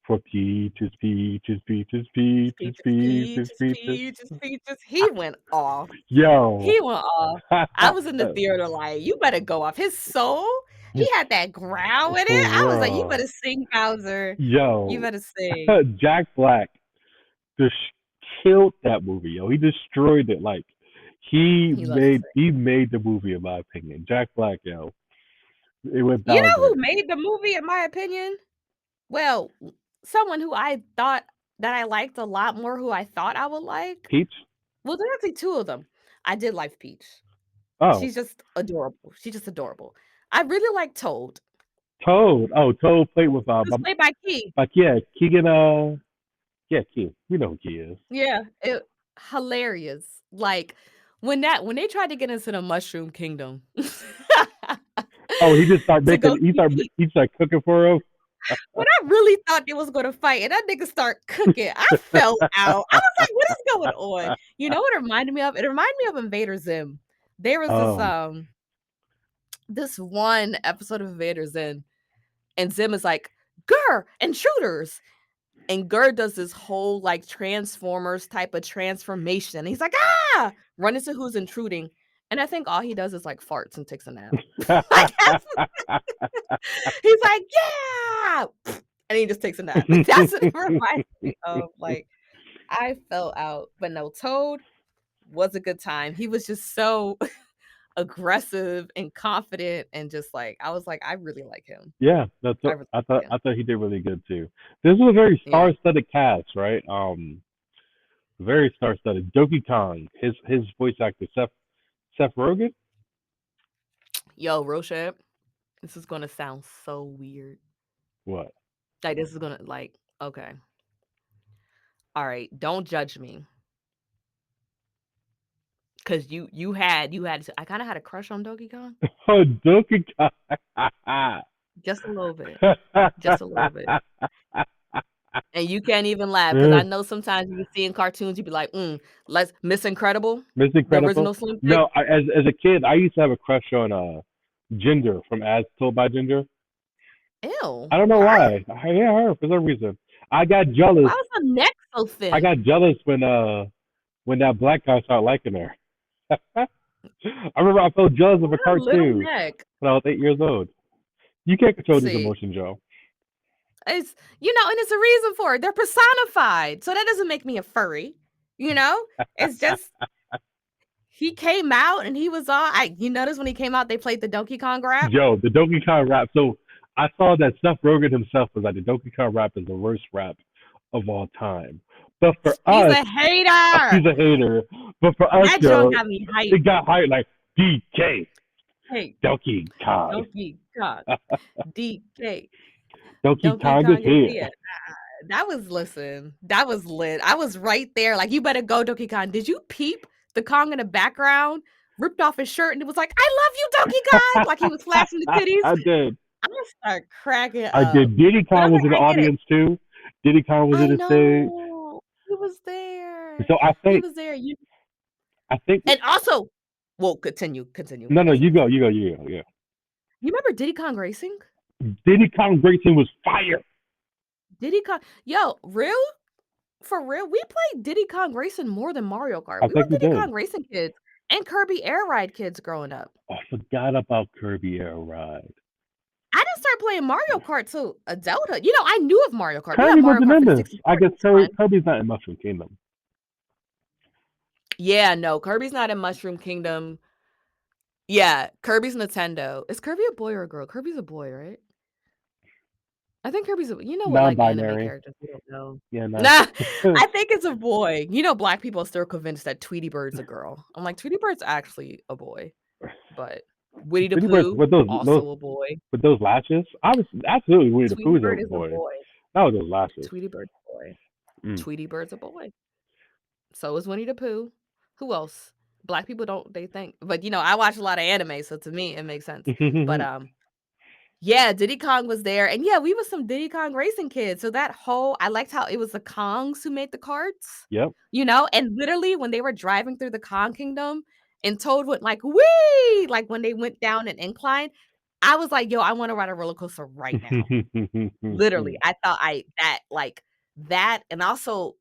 for peaches, peaches, peaches, peaches, Peaches, peaches, peaches, peaches. peaches, peaches. He went off. Yo, He went off. I was in the theater like, you better go off. His soul, he had that growl in it. I was like, you bruh. better sing, Bowser. You Yo, better sing. Jack Black just killed that movie, yo. He destroyed it. Like He loves to sing. he made the movie in my opinion. Jack Black, yo. It went You know Bowser. who made the movie, in my opinion? Well, someone who I thought that I liked a lot more, who I thought I would like. Peach? Well, there's actually two of them. I did like Peach. Oh. She's just adorable. She's just adorable. I really like Toad. Toad. Oh, Toad played with He was played by Key. like yeah, Keegan yeah, Key. We know who Key is. Yeah, it hilarious. Like when they tried to get into the Mushroom Kingdom Oh, he just started to go making see Peach. he started cooking for him. When I really thought they was gonna fight and that nigga start cooking, I fell out. I was like, "What is going on?" You know what it reminded me of? It reminded me of Invader Zim. There was Oh. this one episode of Invader Zim, and Zim is like, "Grr, intruders!" And Gurr does this whole like Transformers type of transformation. He's like, ah, run into who's intruding. And I think all he does is like farts and takes a nap. Like, he's like, yeah. And he just takes a nap. That's what it reminds me of. Like, I fell out. But no, Toad was a good time. He was just so aggressive and confident and just like, I was like, I really like him. Yeah, that's I what really like him. I thought he did really good too. This was a very Yeah. star-studded cast, right? Very star-studded. Donkey Kong, his voice actor Seth Rogen. Yo, Roshan, this is gonna sound so weird. What? Like this is gonna like okay. All right, don't judge me. Cause you had I kind of had a crush on Donkey Kong. Oh, Donkey Kong. Just a little bit. Just a little bit. And you can't even laugh because I know sometimes you see in cartoons you be like, let's Miss Incredible. Miss The Incredible. original Slim Thick. No, as a kid, I used to have a crush on Ginger from As Told by Ginger. Ew. I don't know why. Yeah, her for some reason. I got jealous. Why was her neck so thin? I got jealous when that black guy started liking her. I remember I felt jealous of a cartoon when I was 8 years old. You can't control these emotions, Joe. It's and it's a reason for it. They're personified, so that doesn't make me a furry. It's just he came out and he was all. You notice when he came out, they played the Donkey Kong rap. Yo, the Donkey Kong rap. So I saw that Seth Rogen himself was like the Donkey Kong rap is the worst rap of all time. But for us, he's a hater. He's a hater. But for us, that joke got me hyped. It got hyped like DK. Hey, Donkey Kong. Donkey Kong. DK. Donkey Kong is here. That was lit. I was right there. Like, you better go, Donkey Kong. Did you peep the Kong in the background? Ripped off his shirt and it was like, I love you, Donkey Kong. Like he was flashing the titties. I did. I'm gonna start cracking up. I did. Diddy Kong was in the audience too. Diddy Kong was in the stage. He was there. So I think he was there. I think, and also, well, continue. No, you go. Yeah. You remember Diddy Kong Racing? Diddy Kong Racing was fire. Diddy Kong, for real, we played Diddy Kong Racing more than Mario Kart. We were Diddy Kong Racing kids and Kirby Air Ride kids growing up. I forgot about Kirby Air Ride. I didn't start playing Mario Kart till adulthood. I knew of Mario Kart. Kirby wasn't in this. I guess Kirby's not in Mushroom Kingdom. Yeah, no, Kirby's not in Mushroom Kingdom. Yeah, Kirby's Nintendo. Is Kirby a boy or a girl? Kirby's a boy, right? I think Kirby's what like anime characters. We don't know. Yeah, no. Nah, I think it's a boy. Black people are still convinced that Tweety Bird's a girl. I'm like, Tweety Bird's actually a boy, but Winnie the Pooh also a boy. With those lashes, I was absolutely Winnie the Pooh's a boy. boy. That was those lashes. Tweety Bird's a boy. Mm. Tweety Bird's a boy. So is Winnie the Pooh. Who else? Black people don't they think, but, I watch a lot of anime, so to me, it makes sense. But, yeah, Diddy Kong was there, and yeah, we was some Diddy Kong racing kids, so that whole I liked how it was the Kongs who made the carts, Yep. and literally when they were driving through the Kong Kingdom and Toad went like, "Wee!" Like, when they went down an incline, I was like, "Yo, I wanna ride a roller coaster right now." Literally, I thought that and also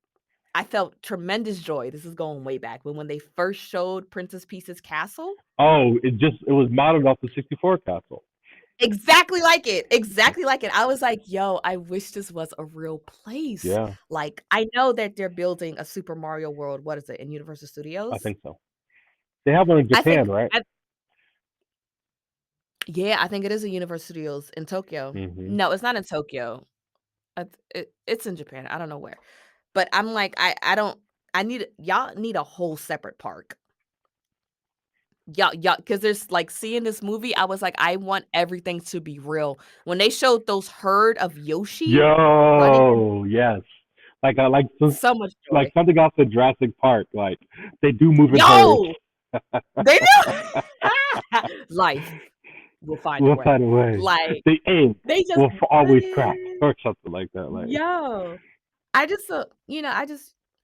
I felt tremendous joy, this is going way back, when they first showed Princess Peach's castle. Oh, it was modeled off the 64 castle. Exactly like it, Yep. exactly like it. I was like, "Yo, I wish this was a real place." Yeah, Like, I know that they're building a Super Mario World, what is it, in Universal I Studios? think so. They have one in I think Japan, right? I Yeah, I think it is a Universal Studios in Tokyo. Hmm. No, it's not in Tokyo. It's in Japan, I don't know where. But I'm like, I don't I need y'all need a whole separate park. Yeah, because there's like, seeing this movie, I was like, "I want everything to be real." When they showed those herd of Yoshi running in Yo, yes. so much Like joy. something off the Jurassic Park. Like they do move in herds. Yo! They do. Life will find a We'll way. find a way. Like, The egg they just will always crack running. or something like that. Like Yo. I just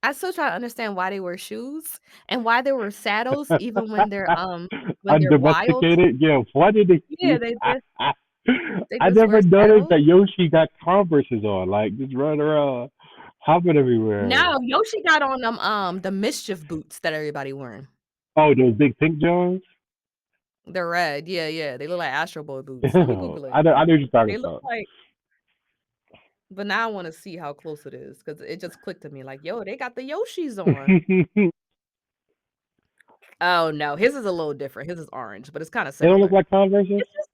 I still try to understand why they wear shoes and why there were saddles even when they're wild. undomesticated. Yeah, why did Yeah, they? they I just wear never noticed saddles. that Yoshi got Converses on, like just running around, hopping everywhere. No, Yoshi got on them, the mischief boots that everybody wearing. Oh, those big pink Jones. They're red. Yeah, yeah, they look like Astro Boy boots. Let me Google it. I know what you're talking They look about. like but now I wanna see how close it is because it just clicked to me like, "Yo, they got the Yoshis on." They Oh, no, his is a little different. His is orange, but it's kinda don't look similar. like Converses. It's just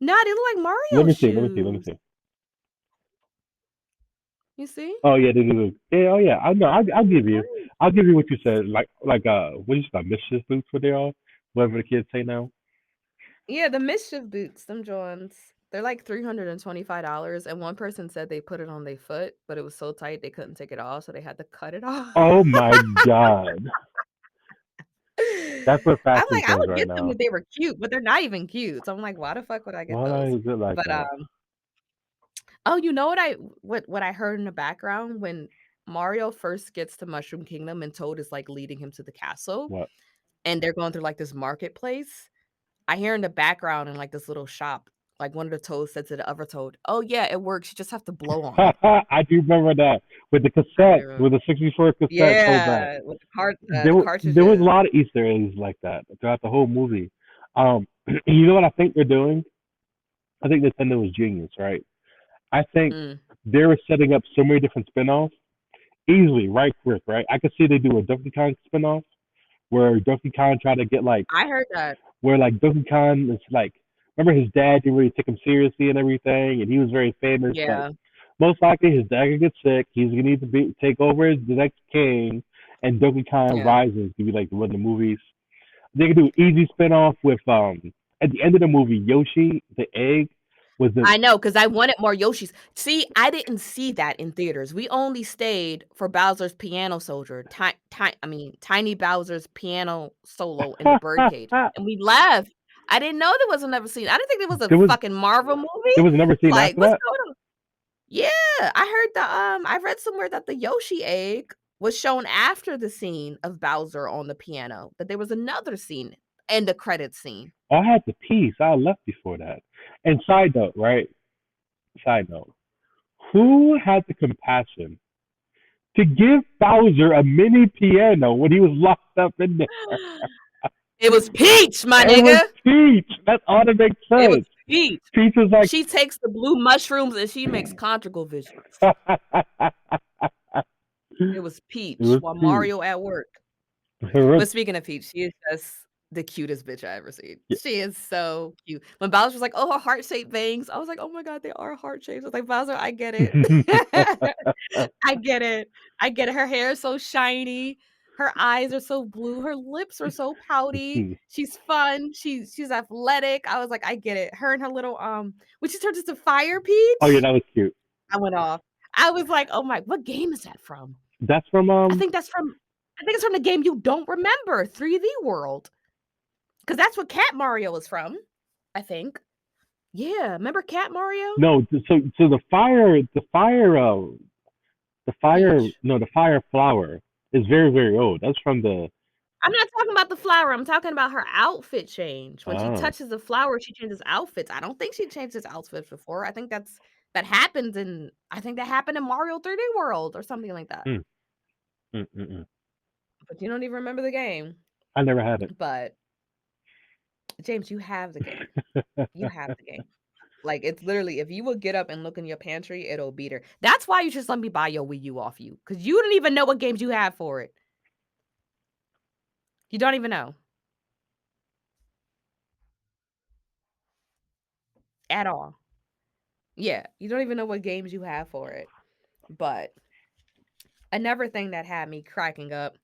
nah, they look like Let Mario me see. Let me see. Let me shoes. see. You see? Oh yeah, they do. Yeah, oh yeah. I know. I'll give you. Right. I'll give you what you said. What you said, mischief boots. What they are? Whatever the kids say now. Yeah, the mischief boots, them joints, they're like $325, and one person said they put it on their foot, but it was so tight they couldn't take it off, so they had to cut it off. Oh my god, that's what I'm fashion like, I says would right get them now. if they were cute, but they're not even cute, so I'm like, "Why the fuck would I get Why those?" is it like But, that? oh, you know what I heard in the background when Mario first gets to Mushroom Kingdom and Toad is, like, leading him to the castle, What? and they're going through, like, this marketplace. I hear in the background in, like, this little shop, like, one of the toads said to the other toad, "Oh, yeah, it works, you just have to blow on it." I do remember that with the I cassette, do. with the 64 cassette throwback. Yeah, with the There was a cartridges. lot of Easter eggs like that throughout the whole movie. You know what I think they're doing? I think Nintendo was genius, right? I think Mm, they were setting up so many different spin-offs easily, right quick, right? I could see they do a Donkey Kong spin-off where Donkey Kong tried to get like I heard that. where like Donkey Kong is like remember his dad didn't really take him seriously and everything, and he was very famous, but Yeah, most likely his dad could get sick. He's gonna need to take over as the next king, and Donkey Kong yeah. Rises to be like one of the movies. They could do easy spin-off with at the end of the movie Yoshi the egg was the I know, 'cause I wanted more Yoshis. See, I didn't see that in theaters. We only stayed for Bowser's Piano Soldier, Tiny Bowser's piano solo in the birdcage, and we left. I didn't know there was another scene. I didn't think there was a there was fucking Marvel movie. there was another scene Like, after what's that. going on? Yeah, I heard I read somewhere that the Yoshi egg was shown after the scene of Bowser on the piano, that there was another scene in the credits scene. I had to pee, so I left before that. And side note, right? Side note, who had the compassion to give Bowser a mini piano when he was locked up in there? It was Peach, my It was nigga. Peach. That ought to make It was sense. Peach. Peach was like, She takes the blue mushrooms and she makes conjugal visions. It was it Peach was while Peach. Mario at work. But speaking of Peach, she is just the cutest bitch I ever seen. Yeah. She is so cute. When Bowser was like, "Oh, her heart-shaped bangs," I was like, "Oh my god, they are heart shapes." I was like, "Bowser, I get it. I get it. I get it. Her hair is so shiny. Her eyes are so blue. Her lips are so pouty. She's fun. She's athletic." I was like, "I get it." Her and her little when she turned into Fire Oh yeah, Peach, that was cute. I went off. I was like, "Oh my what game is that from?" That's from I think it's from the game you don't remember, 3D World, because that's what Cat Mario is from, I think. Yeah, remember Cat Mario? no. So Peach. the fire flower is very very old. That's from the I'm not talking about the flower, I'm talking about her outfit change. When she oh touches the flower, she changes outfits. I don't think she changed his outfits before. I think that happened in Mario 3D World or something like that. mm, mm, mm, mm. But you don't even remember the game. I never had it. But James, you have the game. You have the game. Like, it's literally if you would get up and look in your pantry, it'll beat her. That's why you just let me buy your Wii U off you, because you don't even know what games you have for it. You don't even know. At all. Yeah, you don't even know what games you have for it. But another thing that had me cracking up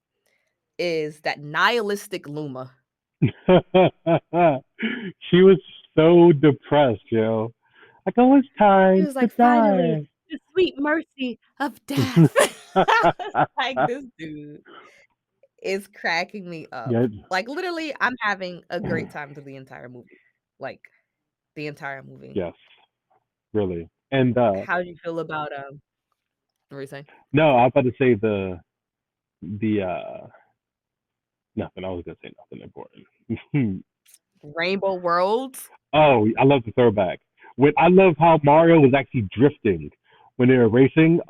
is that nihilistic Luma. She was so depressed, yo. Like, oh, it's He time was to like, "Finally, die. the sweet mercy of death." Like, this dude is cracking me up. Yeah, Like, literally, I'm having a great time through the entire movie. Like, the entire movie. yes, really. And How do you feel about, what were you saying? no, I was about to say the nothing. I was gonna say nothing important. Rainbow Worlds? Oh, I love the throwback. When I love how Mario was actually drifting when they were racing.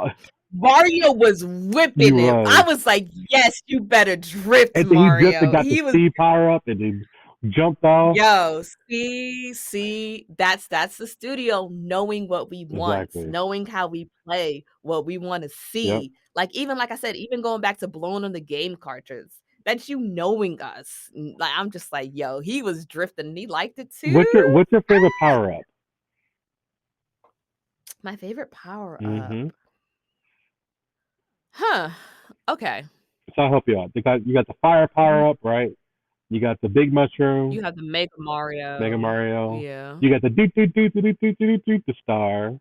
Mario was He whipping him. I was, was like, "Yes, you better drift, and then he drifted, Mario." got the He was speed power up, and then jumped off. yo, see, that's the studio knowing what we want, Exactly. knowing how we play, what we wanna Yep. see. Like, even like I said, even going back to blowing on the game cartridge, that's you knowing us. Like, I'm just like, "Yo, he was drifting and he liked it too." What's your favorite power up? My favorite power up. Mm-hmm. Huh, okay. So I'll help you out. You got the fire Mhm. power up, right? You got the big mushroom, You have the Mega Mega Mario. Mario. Yeah. You got the doot doot doot doot doot doot doot doot the star.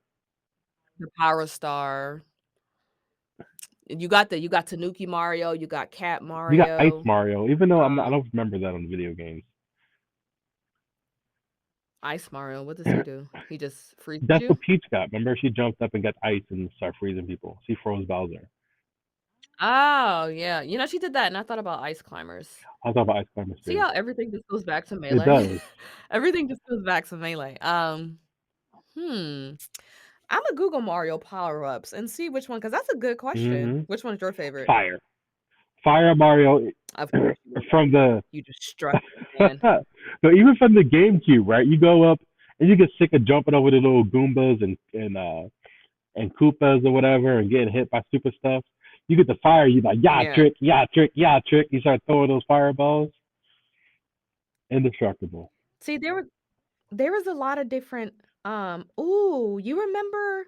The Power Star. You got Tanuki Mario, you got Cat You got Ice Mario, Mario, even though I um, don't remember that on the video games. Ice Mario, what does he do? He just freezes That's you? what Peach got. Remember, she jumped up and got ice and started freezing people. She froze Bowser. Oh, yeah. You know, she did that, and I thought about Ice Climbers. I thought about Ice Climbers See too. how everything just goes back to It Melee? does. Everything just goes back to Melee. Hmm. Imma Google Mario power-ups and see which one, because that's a good question. Mm-hmm. Which one's your favorite? Fire. Fire Mario Of course you would know. from the You just struck it again. no, even from the GameCube, right? You go up and you get sick of jumping over the little Goombas and Koopas or whatever and getting hit by stupid stuff. You get the fire, you like yeah Yeah. trick, yeah trick, yeah trick. You start throwing those fireballs. Indestructible. See, there was a lot of different, ooh, you remember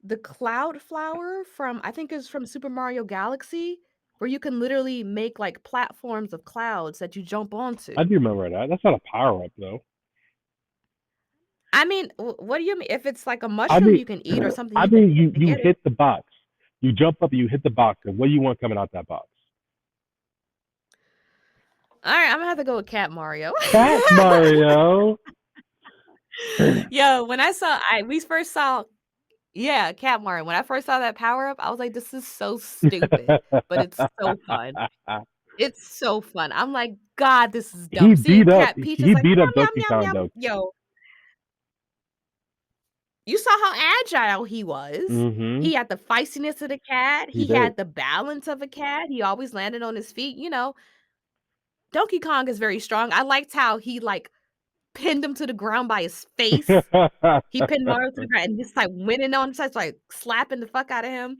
the cloud flower from I think it's from Super Mario Galaxy, where you can literally make, like, platforms of clouds that you jump I onto. do remember that. That's not a power up though. I mean, what do you mean? If it's like a I mushroom mean, you can eat or something I you can mean hit you to you get it. hit the box. You jump up and you hit the box, and what do you want coming out that box? Alright, Imma have to go with Cat Mario. Cat Mario. Yo, when we first saw yeah, Cat Mario. When I first saw that power up, I was like, "This is so stupid," but it's so fun. It's so fun. I'm like, "God, this is dumb." Seeing Cat Peach is he like, beat up "Meow, Donkey meow, Kong meow, meow." though. Yo, you saw how agile he was. Mm-hmm. He had the feistiness of the cat, He he did. had the balance of a cat, he always landed on his feet, you know? Donkey Kong is very strong. I liked how he, like, pinned him to the ground by his face. He pinned Mario to the ground and just, like, went in on him, starts, like, slapping the fuck out of him.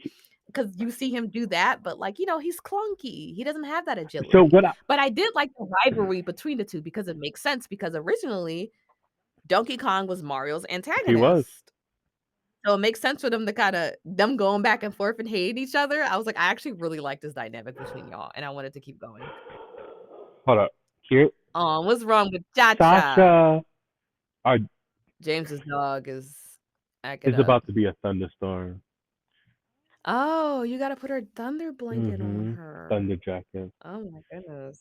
Because you see him do that, but, like, you know, he's clunky. He doesn't have that so agility. what? But I did like the rivalry between the 2 because it makes sense because originally, Donkey Kong was Mario's He was. antagonist. So it makes sense for them to kinda them going back and forth and hating each other. I was like, I actually really like this dynamic between y'all, and I wanted to keep going. Hold up. Here, What's wrong with Cha-Cha? Sasha are, James's dog is acting is up. about to be a thunderstorm. Oh, you gotta put her thunder blanket on Mm-hmm. her. Thunder jacket. Oh my goodness.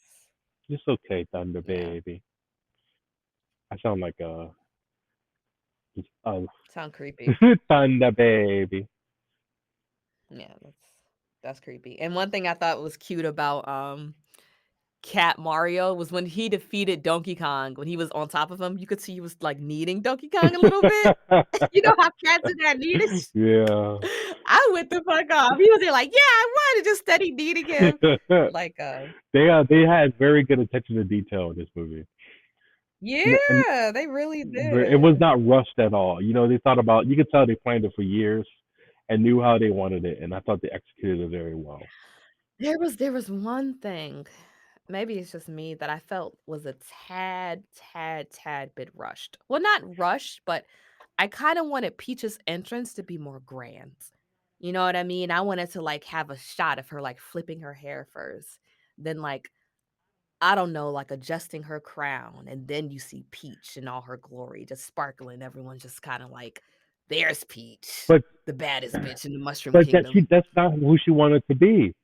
It's okay, Thunder Yeah, baby. I sound like a sound creepy. Thunder baby. Yeah, that's creepy. And one thing I thought was cute about Cat Mario was when he defeated Donkey Kong, when he was on top of him, you could see he was like kneading Donkey Kong a little bit. You know how cats do that kneading? Yeah. I went the fuck off. He was there like, yeah, I wanted just steady kneading him. Like They had very good attention to detail in this movie. And yeah, they really it was did. not rushed at all. They thought about. You could tell they planned it for years and knew how they wanted it, and I thought they executed it very well. There was one thing, maybe it's just me, that I felt was a tad bit rushed. Well, not rushed, but I kinda wanted Peach's entrance to be more grand. You know what I mean? I wanted to, like, have a shot of her, like, flipping her hair first, then, like, I don't know, like, adjusting her crown, and then you see Peach in all her glory, just sparkling, everyone's just kinda like, "There's Peach, But the baddest bitch in the Mushroom but Kingdom." that's not who she wanted to be.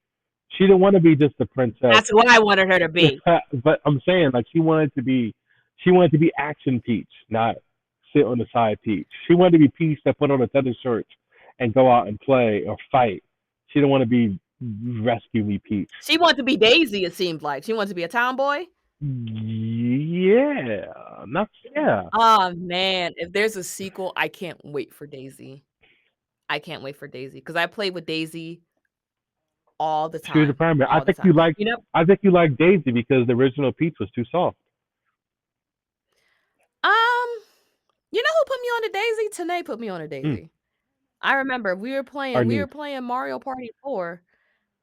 She didn't want to be just a princess. That's what I wanted her to be. But I'm saying like she wanted to be action Peach, not sit on the side Peach. She wanted to be Peach that put on a tether shirt and go out and play or fight. She didn't want to be rescue me Peach. She wanted to be Daisy, it seemed like. She wanted to be a tomboy. Yeah, not yeah. Oh, man, if there's a sequel, I can't wait for Daisy. I can't wait for Daisy because I played with Daisy She was a primary. all the time. You know I think you like Daisy because the original Peach was too soft. um, you know who put me on a Daisy? Tanae put me on a Hmm. Daisy. I remember we were Our playing we were niece. playing Mario Party 4,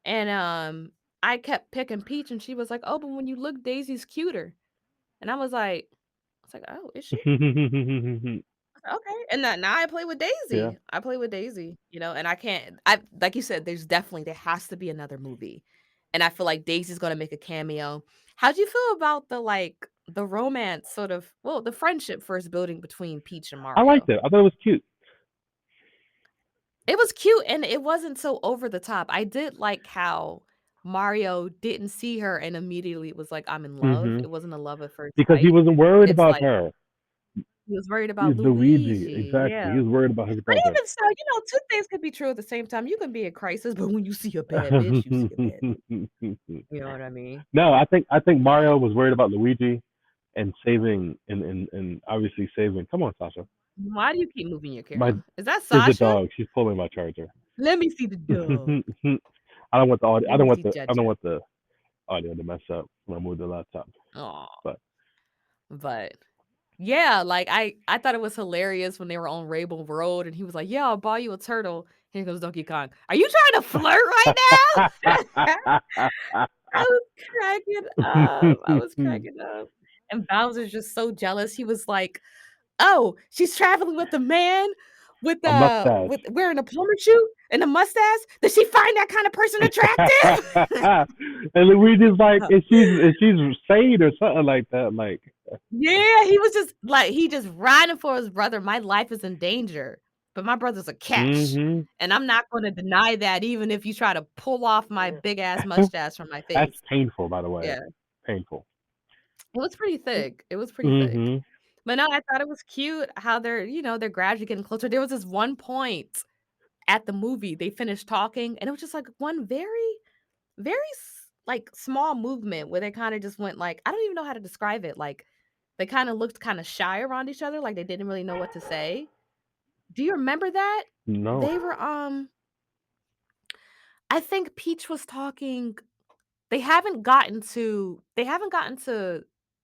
and, I kept picking Peach, and she was like, "Oh, but when you look, Daisy's cuter." And I was like, "Oh, is she?" Okay, and now I play with Yeah, Daisy. I play with Daisy, and I like you said, there has to be another movie, and I feel like Daisy's gonna make a cameo. How'd you feel about the romance sort of the friendship first building between Peach and I liked Mario? it. I thought it was cute. It was cute, and it wasn't so over the top. I did like how Mario didn't see her and immediately was like, "I'm in love." Hmm. It wasn't a love at first Because he sight. wasn't worried It's about like her. he was worried about Luigi, Luigi, exactly. yeah. He was worried about his But brother. even so, 2 things could be true at the same time. You can be in crisis, but when you see a bad bitch, you see a bad bitch. You know what I mean? No, I think Mario was worried about Luigi and saving and obviously saving. Come on, Sasha. Why do you keep moving your My camera? Is that is the Sasha? dog. She's pulling my charger. Let me see the dog. I don't want the audio. I Let don't me want see the. I don't Jaja. want the audio to mess up when I move the laptop. Aw, But but yeah, like, I thought it was hilarious when they were on Rainbow Road, and he was like, "Yeah, I'll buy you a turtle." Here goes Donkey Kong. Are you trying to flirt right now? I was cracking up. I was cracking up. And Bowser's just so jealous. He was like, "Oh, she's traveling with a man a mustache. with wearing a plumber suit and a mustache? Does she find that kind of person attractive?" And Luigi's like, is she's sane or something like that. Like, Yeah, he was just like he just riding for his brother. My life is in danger, but my brother's a catch, hmm and I'm not gonna deny that even if you try to pull off my big ass mustache from my that's face. painful, by the way. Yeah, Painful. it was pretty thick. It was pretty thick. Hmm. But no, I thought it was cute how they're gradually getting closer. There was this one point at the movie, they finished talking, and it was just like one very, very like small movement where they kind of just went like I don't even know how to describe it. Like they kind of looked kind of shy around each other, like they didn't really know what to say. Do you remember that? No. They were I think Peach was talking. They haven't gotten to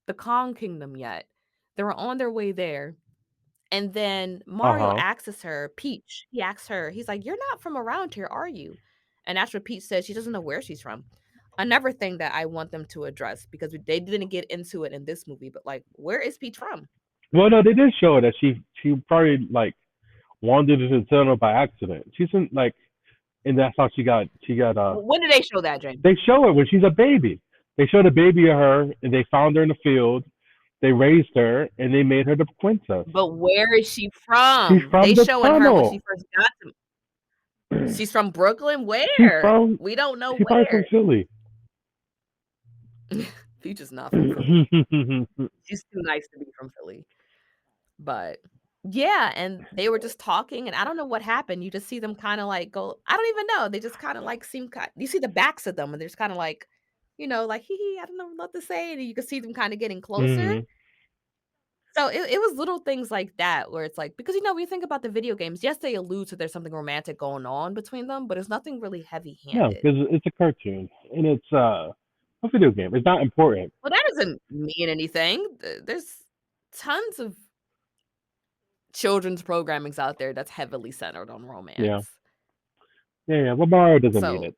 the Kong Kingdom yet. They were on their way there. And then Uh Mario huh. asks her, Peach, he asks her, he's like, "You're not from around here, are you?" And that's what Peach says. She doesn't know where she's from. Another thing that I want them to address because they didn't get into it in this movie, but like, where is Peach from? Well, no, they did show that she probably like wandered into the tunnel by accident. She's in like, and that's how she got. When did they show that, James? They show her when she's a baby. They showed a baby of her, and they found her in the field. They raised her, and they made her the princess. But where is she She's from? from They the showing her when she tunnel. first got to She's from Brooklyn? She's Where? from We don't know she's probably from where. Philly. Peach is not from Philly. She's too nice to be from Philly. But yeah, and they were just talking, and I don't know what happened. You just see them kinda, like, go I don't even know. They just kinda, like, seem ki you see the backs of them, and they're just kinda like, like, "Hee hee, I don't know what to say," and you can see them kinda getting closer. Mhm. So it was little things like that where it's like because, when you think about the video games, yes, they allude to there's something romantic going on between them, but it's nothing really No, heavy-handed. because it's a cartoon and it's a video game. It's not important. Well, that doesn't mean anything. There's tons of children's programmings out there that's heavily centered on Yeah. romance. Yeah, yeah. But Mario doesn't need So, it.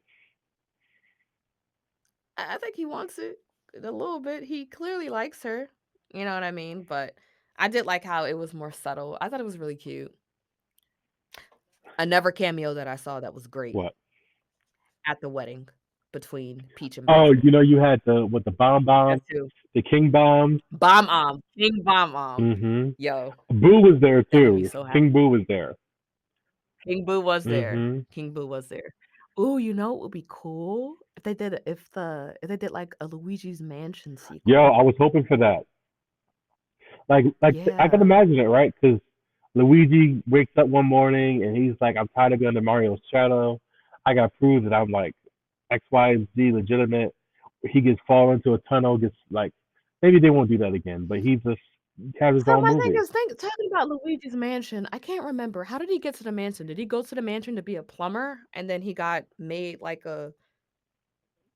I think he wants it a little bit. He clearly likes her, you know what I mean? But I did like how it was more subtle. I thought it was really cute. Another cameo that I saw that was great What? at the wedding between Peach and Oh, Bowser. you had the bomb That bomb, too. the king bomb. Bomb-omb, King Bomb-omb. Mhm. Yo, Boo was there that made me too. so King happy. Boo was there. King Boo was there. Mhm. King Boo was there. Ooh, you know what would be cool? If they did, like, a Luigi's Mansion Yo, sequel. I was hoping for that. I can Yeah. imagine it, right? Because Luigi wakes up one morning and he's like, "I'm tired of being under Mario's shadow. I got to prove that I'm like X, Y, and Z legitimate." He gets fall into a tunnel. Gets like maybe they won't do that again, but he just has his So own my thing movie. is talking about Luigi's Mansion, I can't remember. How did he get to the mansion? Did he go to the mansion to be a plumber, and then he got made like a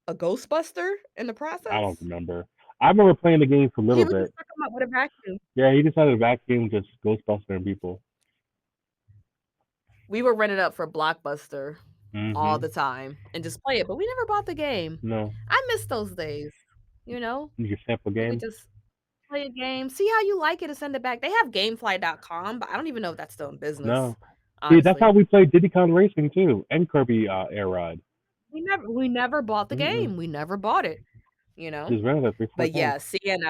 Ghostbuster in the I don't process? remember. I remember playing the game for a He little was bit. just stuck him up with a vacuum. Yeah, he just had a vacuum, just Ghostbustering people. We would rent it up for Blockbuster all Mhm. the time and just play it, but we never bought the game. No, I miss those days, you know? you can sample We could games. just play a game, see how you like it, and send it back. They have Gamefly.com, but I don't even know if that's still in business, No. See, that's how honestly. we played Diddy Kong Racing too, and Kirby Air Ride. We never bought the Mm-mm. game. We never bought it, you know? Just rented it 3, 4 But times. yeah, seeing,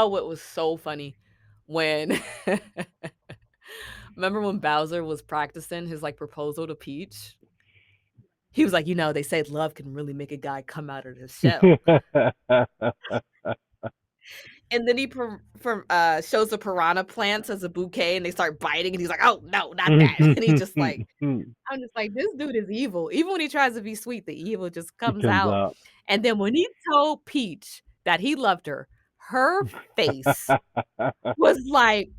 what was so funny when remember when Bowser was practicing his, like, proposal to Peach? He was like, "They say love can really make a guy come out of his shell." And then he shows the piranha plants as a bouquet, and they start biting, and he's like, "Oh, no, not that." And he just like I'm just like, "This dude is evil." Even when he tries to be sweet, the evil just It comes comes out. up. And then when he told Peach that he loved her, her face was like,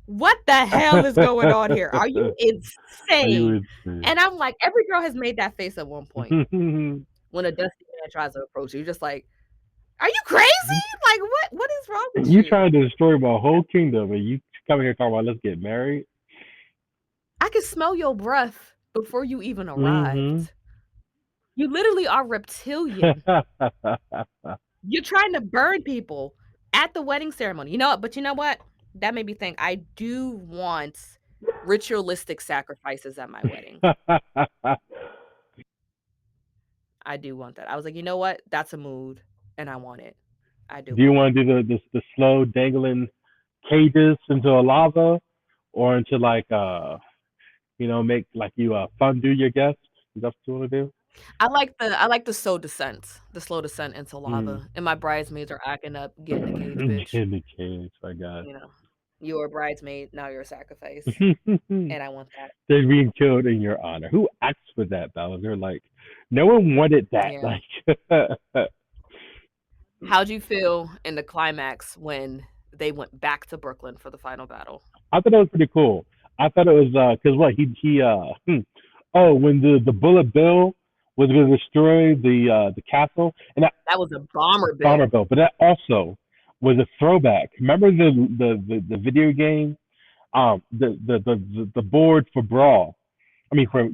"What the hell is going on here? Are you Are insane?" you insane? And I'm like, every girl has made that face at one point when a dusty man tries to approach you. You're just like, "Are you crazy? Like, what is wrong with You you?" trying to destroy my whole kingdom, and you come here talking about let's get married? I could smell your breath before you even Mm-hmm. arrived. You literally are reptilian. You're trying to burn people at the wedding ceremony. You know what? That made me think I do want ritualistic sacrifices at my wedding. I do want that. I was like, "You know what? That's a mood, and I want it. I do Do you want it." want to do the slow dangling cages into a lava, or into like make like you fondue your guests? Is that what you want to do? I like the slow descent into Mm. lava, and my bridesmaids are acting up, "Get in the cage, bitch." In the cage, my God. You know, "You were a bridesmaid, now you're a sacrifice." They're And I want that. being killed in your honor. Who asked for that, Bowser? Like, no one wanted that. Yeah. Like, How'd you feel in the climax when they went back to Brooklyn for the final battle? I thought that was pretty cool. I thought it was because what oh, when the Bullet Bill was going to destroy the castle, and that That was a bomber bomber bill. bill, but that also was a throwback. Remember the video game, the board for Brawl. I mean, for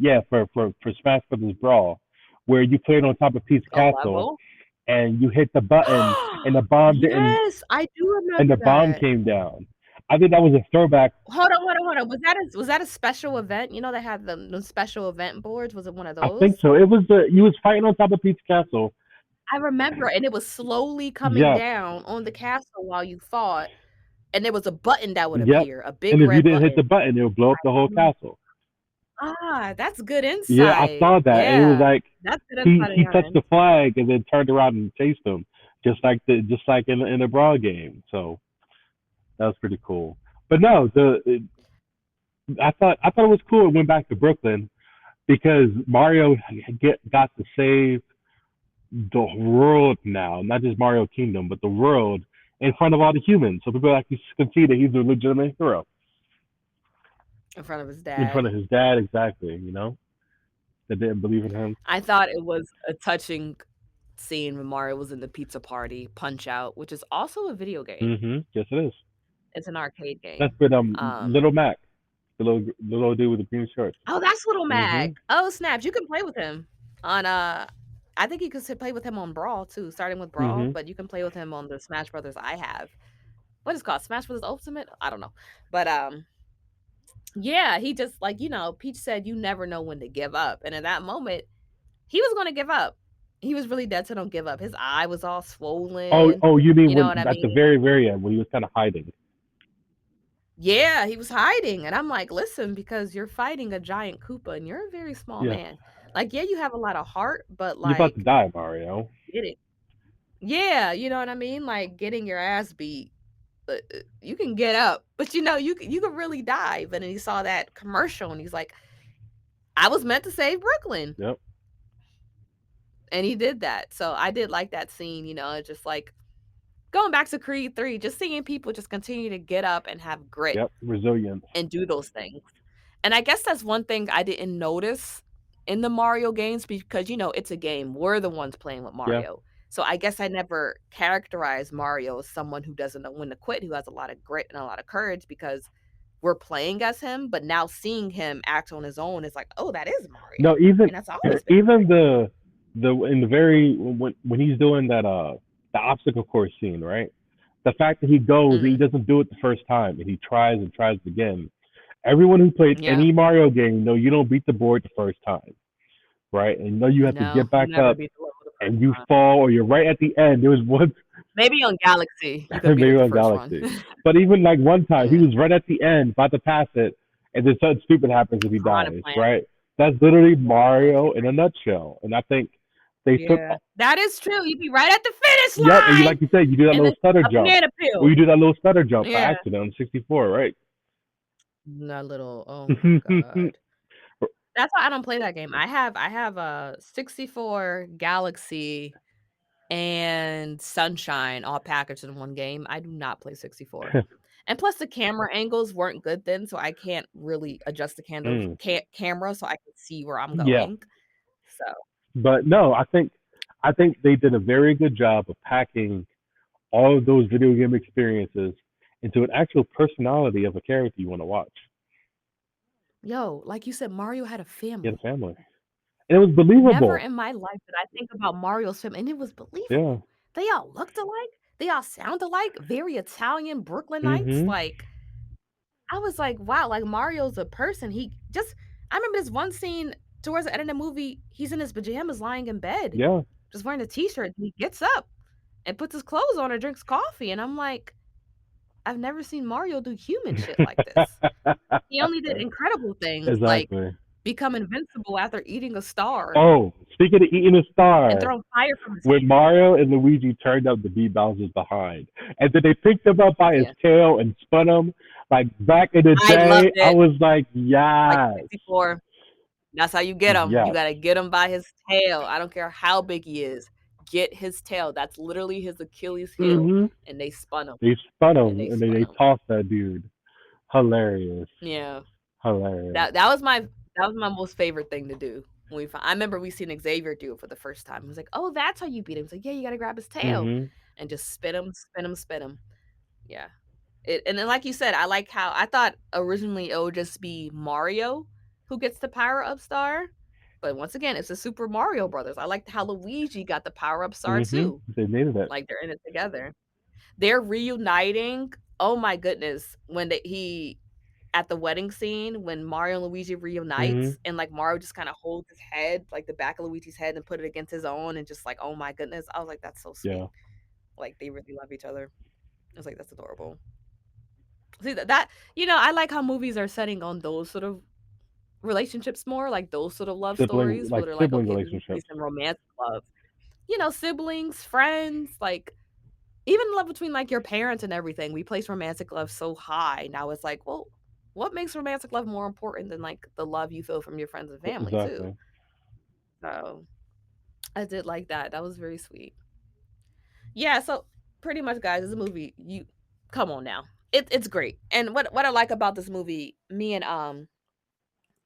Smash Brothers Brawl, where you played on top of Peach A Castle level? and you hit the button and the bomb didn't, Yes, I do and remember the bomb that. came down. I think that was a throwback. Hold on. Was that a special event? They had the special event boards, was it one of I think those? so. It was the you was fighting on top of Peach Castle. I remember, and it was slowly coming Yes. down on the castle while you fought, and there was a button that would Yep. appear, a And big if you red didn't hit button. the button, it would blow up the whole Mm. castle. Ah, that's good Yeah, I insight. saw that, and it was Yeah. like That's good he insight on he your touched end. the flag and then turned around and chased him, just like in the Brawl game. So that was pretty cool. But no, I thought it was cool. It went back to Brooklyn because Mario got to save the world now, not just Mario Kingdom, but the world in front of all the humans, so people actually can see that he's a legitimate hero In front of his in front dad. of his dad. Exactly, that didn't believe in him. I thought it was a touching scene when Mario was in the pizza party, Punch-Out!, which is also a video game. Yes, it is. It's an arcade That's game. with Um Little Mac, the little dude with the green shorts. Oh, that's Little hmm Mac. Oh, snaps, you can play with him on, I think you can play with him on Brawl too, starting with Brawl, hmm but you can play with him on the Smash Brothers I have. What is it called? Smash Brothers Ultimate? I don't know. But, yeah, he just like, Peach said, "You never know when to give up," and in that moment, he was gonna give up. He was really dead set on give up. His eye was all swollen, Oh, you mean you know when what I at the mean? very very end when he was kind of hiding? Yeah, he was hiding, and I'm like, "Listen, because you're fighting a giant Koopa, and you're a very small Yes, man. Like, yeah, you have a lot of heart, but, you're about to like, die, Mario. get it." Yeah, you know what I mean? Like, getting your ass beat, you can get up, but, you can really die, but then he saw that commercial, and he's like, "I was meant to save Brooklyn," Yep, and he did that, so I did like that scene, it's just like going back to Creed 3, just seeing people just continue to get up and have grit yep, resilience. and do those things. And I guess that's one thing I didn't notice in the Mario games because, it's a game. We're the ones playing with Yeah, Mario. So I guess I never characterized Mario as someone who doesn't know when to quit, who has a lot of grit and a lot of courage because we're playing as him. But now seeing him act on his own is like, oh, that is no, Mario. even And that's always been even Mario. the in the very when he's doing that the obstacle course scene, right? The fact that he goes, he Mhm. doesn't do it the first time, and he tries and tries again. Everyone who played Yeah. any Mario game know you don't beat the board the first time, right? And know you have to No, get you back never up, beat the level the first and you time. fall, or you're right at the end. There was one Maybe on Galaxy, you could beat maybe it the on first run. Galaxy, but even like one time, he Yeah. was right at the end, about to pass it, and then something stupid happens if he Piranha dies, Plant. right? That's literally Yeah, Piranha Mario in Plant. a nutshell. And I think they took Yeah. That is true. You'd be right at the finish yep, and you line, like you said, you do that and little then stutter a jump, banana or peel. you do that little stutter jump by Yeah. accident on 64, right? That little oh my god. That's why I don't play that game. I have a 64, Galaxy, and Sunshine all packaged in one game. I do not play 64. And plus the camera angles weren't good then, so I can't really adjust the mm, camera so I can see where I'm yeah, going. So, but no, I think they did a very good job of packing all of those video game experiences into an actual personality of a character you want to watch. yo, like you said, Mario had a He had a family. family, and it was Never believable. in my life did I think about Mario's family, and it was Yeah. believable. They all looked alike, they all sound alike, very Italian Brooklynites, Mhm. like, I was like, "Wow," like, Mario's a person, I remember this one scene towards the end of the movie, he's in his pajamas lying in bed, Yeah. just wearing a t-shirt, and he gets up and puts his clothes on and drinks coffee, and I'm like, "I've never seen Mario do human shit like this." He only did incredible things, like exactly. become invincible after eating a star Oh, speaking of eating a and star, throwing fire from his when hand. Mario and Luigi turned up, the beat Bowser's behind, and then they picked him up by his Yeah. tail and spun him like back in the I loved day. I it. was like, Like yes, 64. That's how you get him. You yes. gotta get him by his tail. I don't care how big he is. Get his tail. That's literally his Achilles heel, Mhm. and they spun him, They spun and him they and spun they him. tossed that dude. Hilarious, Yeah. hilarious. That was my most favorite thing to do when I remember we seen Xavier do it for the first time. He was like, "Oh, that's how you beat him." He's like, "Yeah, you gotta grab his tail Mhm. and just spin him, spin him, spin him." Yeah. And then like you said, I like how I thought originally it would just be Mario who gets the power up star, but once again, it's the Super Mario Brothers. I liked how Luigi got the power up star Mhm. too. They needed it. Like they're in it together. They're reuniting. Oh my goodness, when he at the wedding scene when Mario and Luigi Mhm. reunites and like Mario just kind of holds his head, like the back of Luigi's head and put it against his own and just like, oh my goodness. I was like, that's so Yeah. sweet. Like they really love each other. I was like, that's adorable. See I like how movies are setting on those sort of relationships more, like those sort of love Sibling, stories where like they're like, sibling okay, we place relationships. in romantic love. You know, siblings, friends, like even love between like your parents and everything. We place romantic love so high. Now it's like, well, what makes romantic love more important than like the love you feel from your friends and family too? Exactly. So I did like that. That was very sweet. Yeah, so pretty much guys, this movie, you come on now. It's great. And what I like about this movie, me and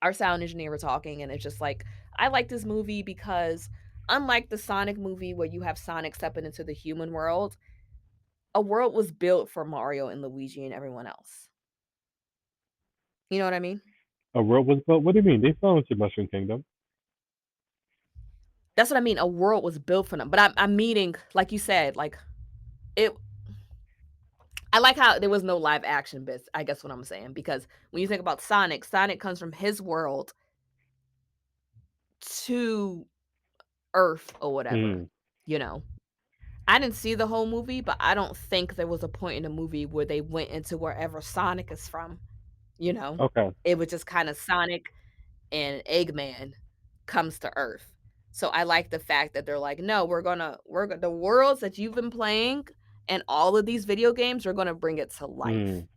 our sound engineer were talking, and it's just like I like this movie because unlike the Sonic movie where you have Sonic stepping into the human world, a world was built for Mario and Luigi and everyone else. You know what I mean? A world was built. What do you mean? They fell into Mushroom Kingdom. That's what I mean. A world was built for them. But I'm meaning, like you said, like it. I like how there was no live action bits. I guess what I'm saying because when you think about Sonic, Sonic comes from his world to Earth or whatever. Mm. You know, I didn't see the whole movie, but I don't think there was a point in the movie where they went into wherever Sonic is from. You know, Okay. it was just kind of Sonic and Eggman comes to Earth. So I like the fact that they're like, no, the worlds that you've been playing and all of these video games, we're gonna bring it to life Mm.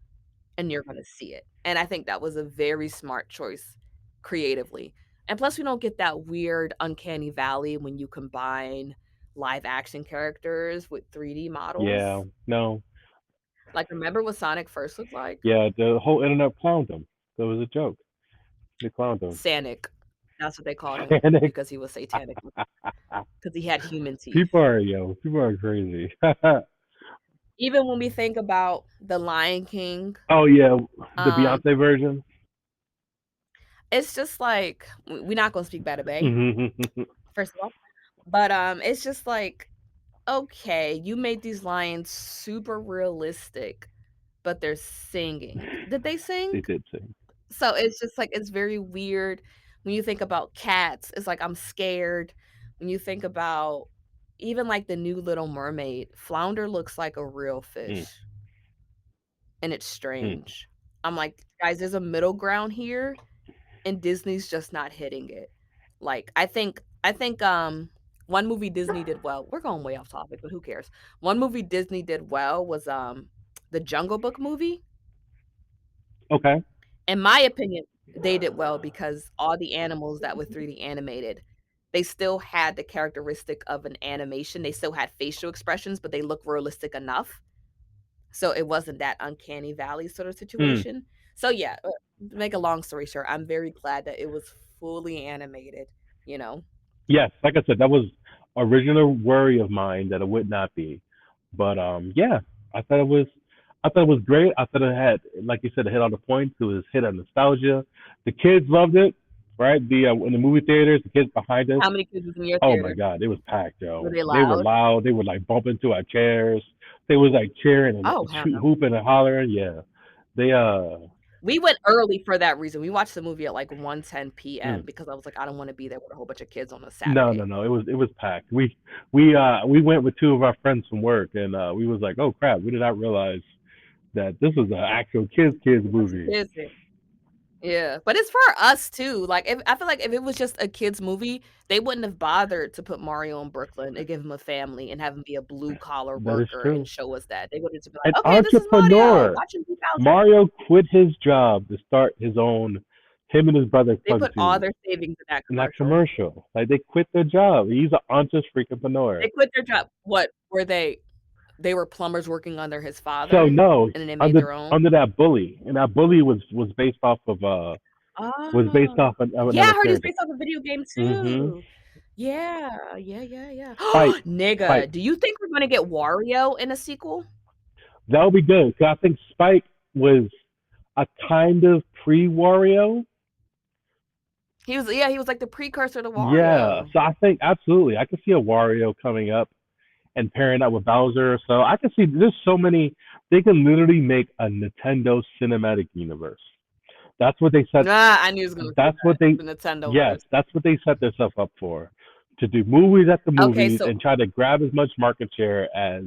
and you're gonna see it. And I think that was a very smart choice creatively. And plus, we don't get that weird uncanny valley when you combine live action characters with 3D Yeah. models. No. Like, remember what Sonic first looked like? Yeah. The whole internet clowned him. That was a joke. They clowned him. Sanic. That's what they called him Panic. because he was satanic because he had human teeth. People are crazy. Even when we think about The Lion King, Oh yeah, the um, Beyonce version. it's just like we're not gonna speak bad of Bay, Mhm. first of all, but, it's just like, okay, you made these lions super realistic, but they're singing. Did they They sing? did sing. So it's just like it's very weird when you think about cats, it's like I'm scared. When you think about even like the new Little Mermaid, Flounder looks like a real Mm. fish. And it's Mm. strange. I'm like, "Guys, there's a middle ground here, and Disney's just not hitting it." Like, I think, one movie Disney did well we're going way off topic, but who cares? One movie Disney did well was, the Jungle Book movie. Okay. In my opinion, they did well because all the animals that were 3D animated, they still had the characteristic of an animation, they still had facial expressions, but they look realistic enough. So it wasn't that uncanny valley sort of Mm. situation. So yeah, to make a long story short, I'm very glad that it was fully animated, you know? Yes, like I said, that was original worry of mine that it would not be. But yeah, I thought it was I thought it was great. I thought it had, like you said, it hit all the points. It was hit on nostalgia. The kids loved it, right? The in the movie theaters, the kids behind us. How many kids was in your Oh my theater? God, it was packed, Were yo. they They were loud? loud. They would like bump into our chairs. They was like cheering and Oh, hell no. hooping and hollering. Yeah, they We went early for that reason. We watched the movie at like 1:10 PM mm. because I was like, I don't wanna be there with a whole bunch of kids on a No, no, Saturday. no. It was packed. We went with two of our friends from work, and we was like, oh crap, we did not realize that this was an actual kids A bunch of movie. kids there. Yeah, but it's for us too. Like, if I feel like if it was just a kids movie, they wouldn't have bothered to put Mario in Brooklyn and give him a family and have him be a blue collar That is worker and true. show us that. They would have just been An like, "Okay, this is Mario, entrepreneur. watching 2000." Mario quit his job to start his own. Him and his brother They Plug put all Two their savings in that in that commercial. commercial. Like they quit their job. He's an entrepreneur. They quit their job. What were they? They were plumbers working under his So father, no, and then they made under their own? under that bully, and that bully was based off of Oh. Yeah, another I heard it's character. based off a video game Mm-hmm. too. Yeah, yeah, yeah, yeah. Spike, Spike. Nigga, do you think we're gonna get Wario in a sequel? That would be good. Cause I think Spike was a kind of pre Wario. He was like the precursor to Yeah. Wario. So I think absolutely, I could see a Wario coming up and pairing up with Bowser. So I can see there's so many. They can literally make a Nintendo cinematic universe. That's what they said. Nah, I knew he was gonna say That's what that, they. the Nintendoverse. Yes, that's what they set themselves up for. To do movies at the Okay, movies so and try to grab as much market share as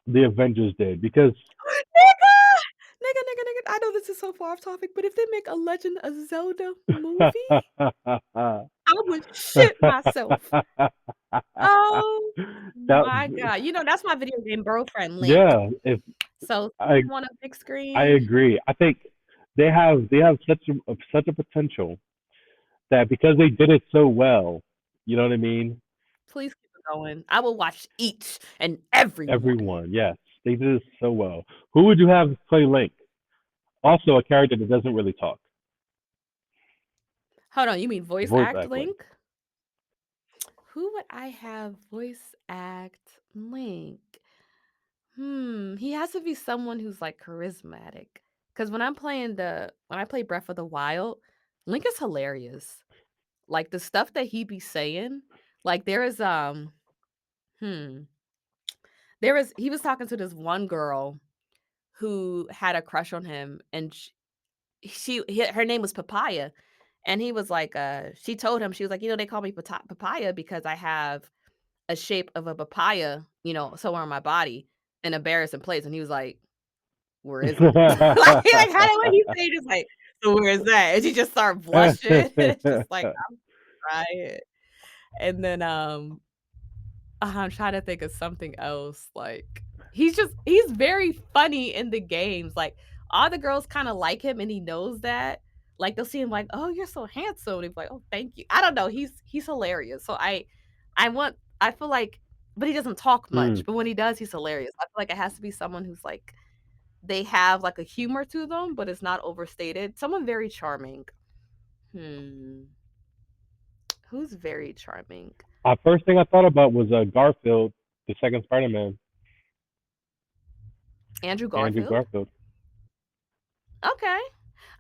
the Avengers did. Because nigga! nigga, I know this is so far off topic, but if they make a Legend of Zelda movie, I would shit myself. Oh that my god. You know, that's my video game girlfriend, Link. yeah, if So I someone on a big I screen, agree. I think they have such a potential that because they did it so well, you know what I mean? please keep it going. I will watch each and every one. Everyone, yes, they did it so well. Who would you have play Link? Also, a character that doesn't really talk. Hold on, you mean voice Voice act act Link. Link? Who would I have voice act Link? He has to be someone who's like charismatic. Cause when I play Breath of the Wild, Link is hilarious. Like the stuff that he be saying, like hmm, he was talking to this one girl who had a crush on him, and her name was Papaya, and he was like, she told him, she was like, they call me Papaya because I have a shape of a papaya, somewhere on my body in an embarrassing place, and he was like, where is it? Like how did what he say? Just like, so where is that? And she just started blushing. It's just like I'm crying. And then I'm trying to think of something else. Like he's very funny in the games. Like all the girls kind of like him and he knows that. Like they'll see him like, "Oh, you're so handsome." And he's like, "Oh, thank you." I don't know. He's hilarious. So I feel like but he doesn't talk much, Hmm. but when he does, he's hilarious. I feel like it has to be someone who's like they have like a humor to them, but it's not overstated. Someone very charming. Hmm. Who's very charming? First thing I thought about was Garfield, the second Spider-Man, Andrew Andrew Garfield? Garfield. Okay.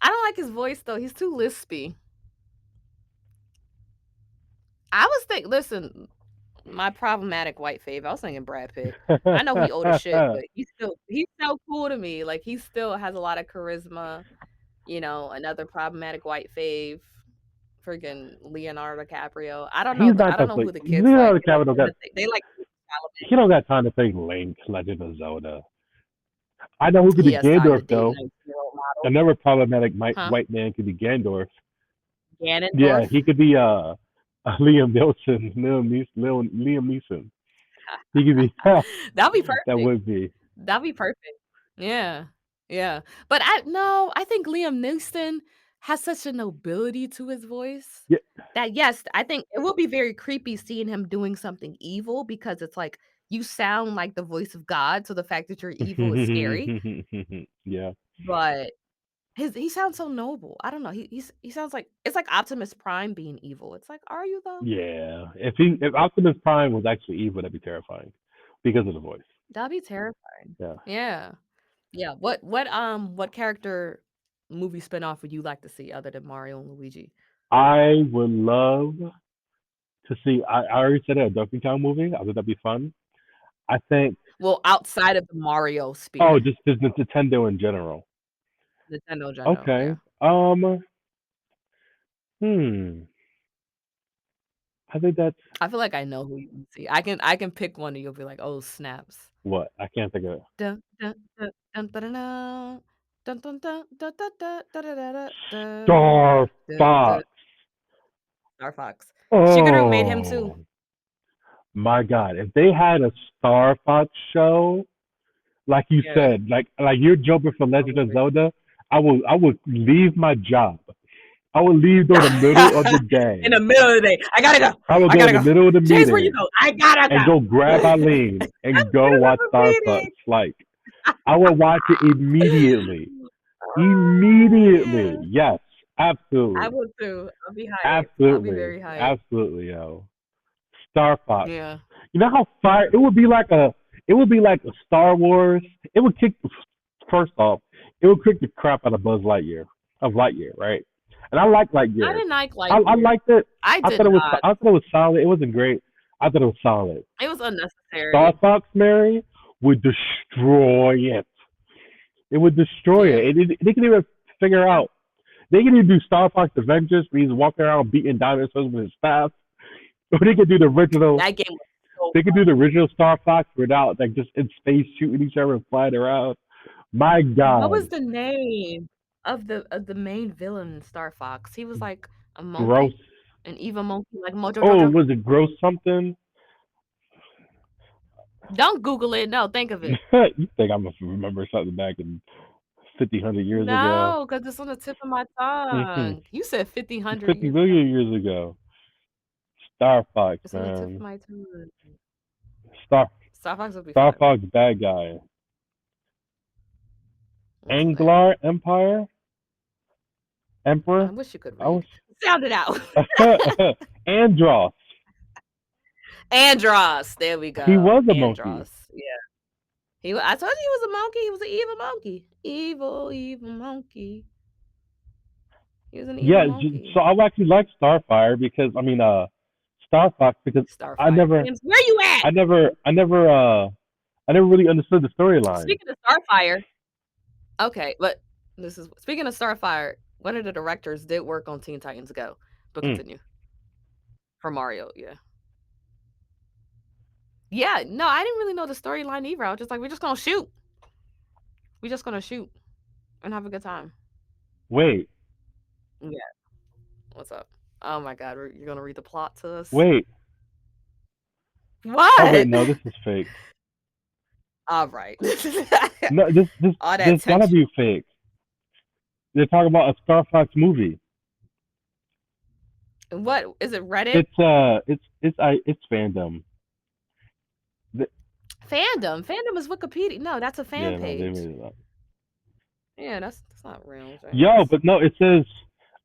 I don't like his voice though. He's too lispy. I was thinking, listen, my problematic white fave. I was thinking Brad Pitt. I know he old as shit, but he's so cool to me. Like he still has a lot of charisma. Another problematic white fave. Freaking Leonardo DiCaprio. I don't know. He's not I don't the know like who the kids like. Leonardo DiCaprio got They like. he don't got time to play Link, Legend of Zelda. I know who could He be has time to Gandalf date though. 19-year-old models. Another problematic Huh? white man could be Gandalf. Yeah, Ganondorf? he could be Liam Neeson, Liam Neeson. He could be That'd be that perfect. would be. That'd be perfect. Yeah. Yeah. But I think Liam Neeson has such a nobility to his voice Yeah. that yes, I think it will be very creepy seeing him doing something evil because it's like you sound like the voice of God, so the fact that you're evil is scary. Yeah. But he sounds so noble. I don't know. He sounds like it's like Optimus Prime being evil. It's like, are you though? Yeah. If Optimus Prime was actually evil, that'd be terrifying because of the voice. That'd be terrifying. Yeah. Yeah. Yeah. What character movie spinoff would you like to see other than Mario and Luigi? I would love to see. I already said it, a Donkey Kong movie. I think that'd be fun. I think. Well, outside of the Mario Oh, sphere. just Nintendo in general. Nintendo general, Okay. yeah. Hmm. I think that's I feel like I know who you would see. I can pick one and you'll be like, "Oh, snaps." what I can't think of it. Dun, dun, dun, dun, da-da-da. Dun, dun, dun, da, da, da, da-da-da-da, da. Star Dun, dun. Fox. Star Fox. Shigeru made him too. Oh my God! If they had a Star Fox show, like you Yeah. said, like you're jumping for Legend of Zelda, I would leave my job. I would leave during the middle of the In day. the middle of the day. I gotta go. I would I go in gotta the go. middle of the James, where you meeting go? I gotta and go grab go. Eileen and Middle go watch of Star the Fox. meeting. Like I would watch it immediately. Oh, Immediately. man. Yes. I Absolutely. would too. I'll be hyped. I'll be Absolutely. very hyped. Absolutely, yo. Star Fox. Yeah. You know how fire it would be like a Star Wars. It would kick first off, it would kick the crap out of Lightyear, right? And I like I Lightyear. didn't like I Lightyear. liked it. I I did thought it was not. I thought it was solid. It wasn't great. I thought it was solid. It was Star unnecessary. Fox Mary would destroy it. It would destroy Yeah. it. They can even figure out. They can even do Star Fox Adventures where he's walking around beating dinosaurs with his staff. Or they could do the original. That game was so They could do fun. the original Star Fox without like just in space shooting each other and flying around. My What was God. the name of the main villain in Star Fox? He was like a Gross. monkey, an evil monkey, like Mojo Oh, Jojo. was it gross something? Don't Google it. No, think of it. You think I'm gonna remember something back in 50, 100 years ago? No, because it's on the tip of my Hmm. tongue. You said 50, 50 years ago. million years ago. Star Fox, It's on the tip of man. my tongue. Star Star Fox would be Star fun. Fox bad guy. What's his name? Anglar Empire? I Emperor? wish you could I was read. Sound it out. Andros. Andros. There we He go. was a monkey. Andros. Yeah. I told you he was a monkey. He was an evil monkey. Evil, evil monkey. He was an evil Yeah, monkey. so I actually like Starfire because Star Fox because I Starfire. never James, where you at? I never I never I never really understood the storyline. Speaking of Starfire, okay, but this is speaking of Starfire, one of the directors did work on Teen Titans Go. But Mm. continue. For Mario, yeah. Yeah, no, I didn't really know the storyline either. I was just like, we're just gonna shoot. We're just gonna shoot and have a good time. Wait. Yeah. What's up? Oh my god, you're gonna read the plot to us? Wait. What? Oh wait, no, this is fake. All right. No, this All that this gotta tension. be fake. They're talking about a Star Fox movie. What is it? Reddit? It's fandom. Fandom. Fandom is Wikipedia. No, that's a fan Yeah, no, they page. made it up. Yeah, that's not real. James. Yo, but no, it says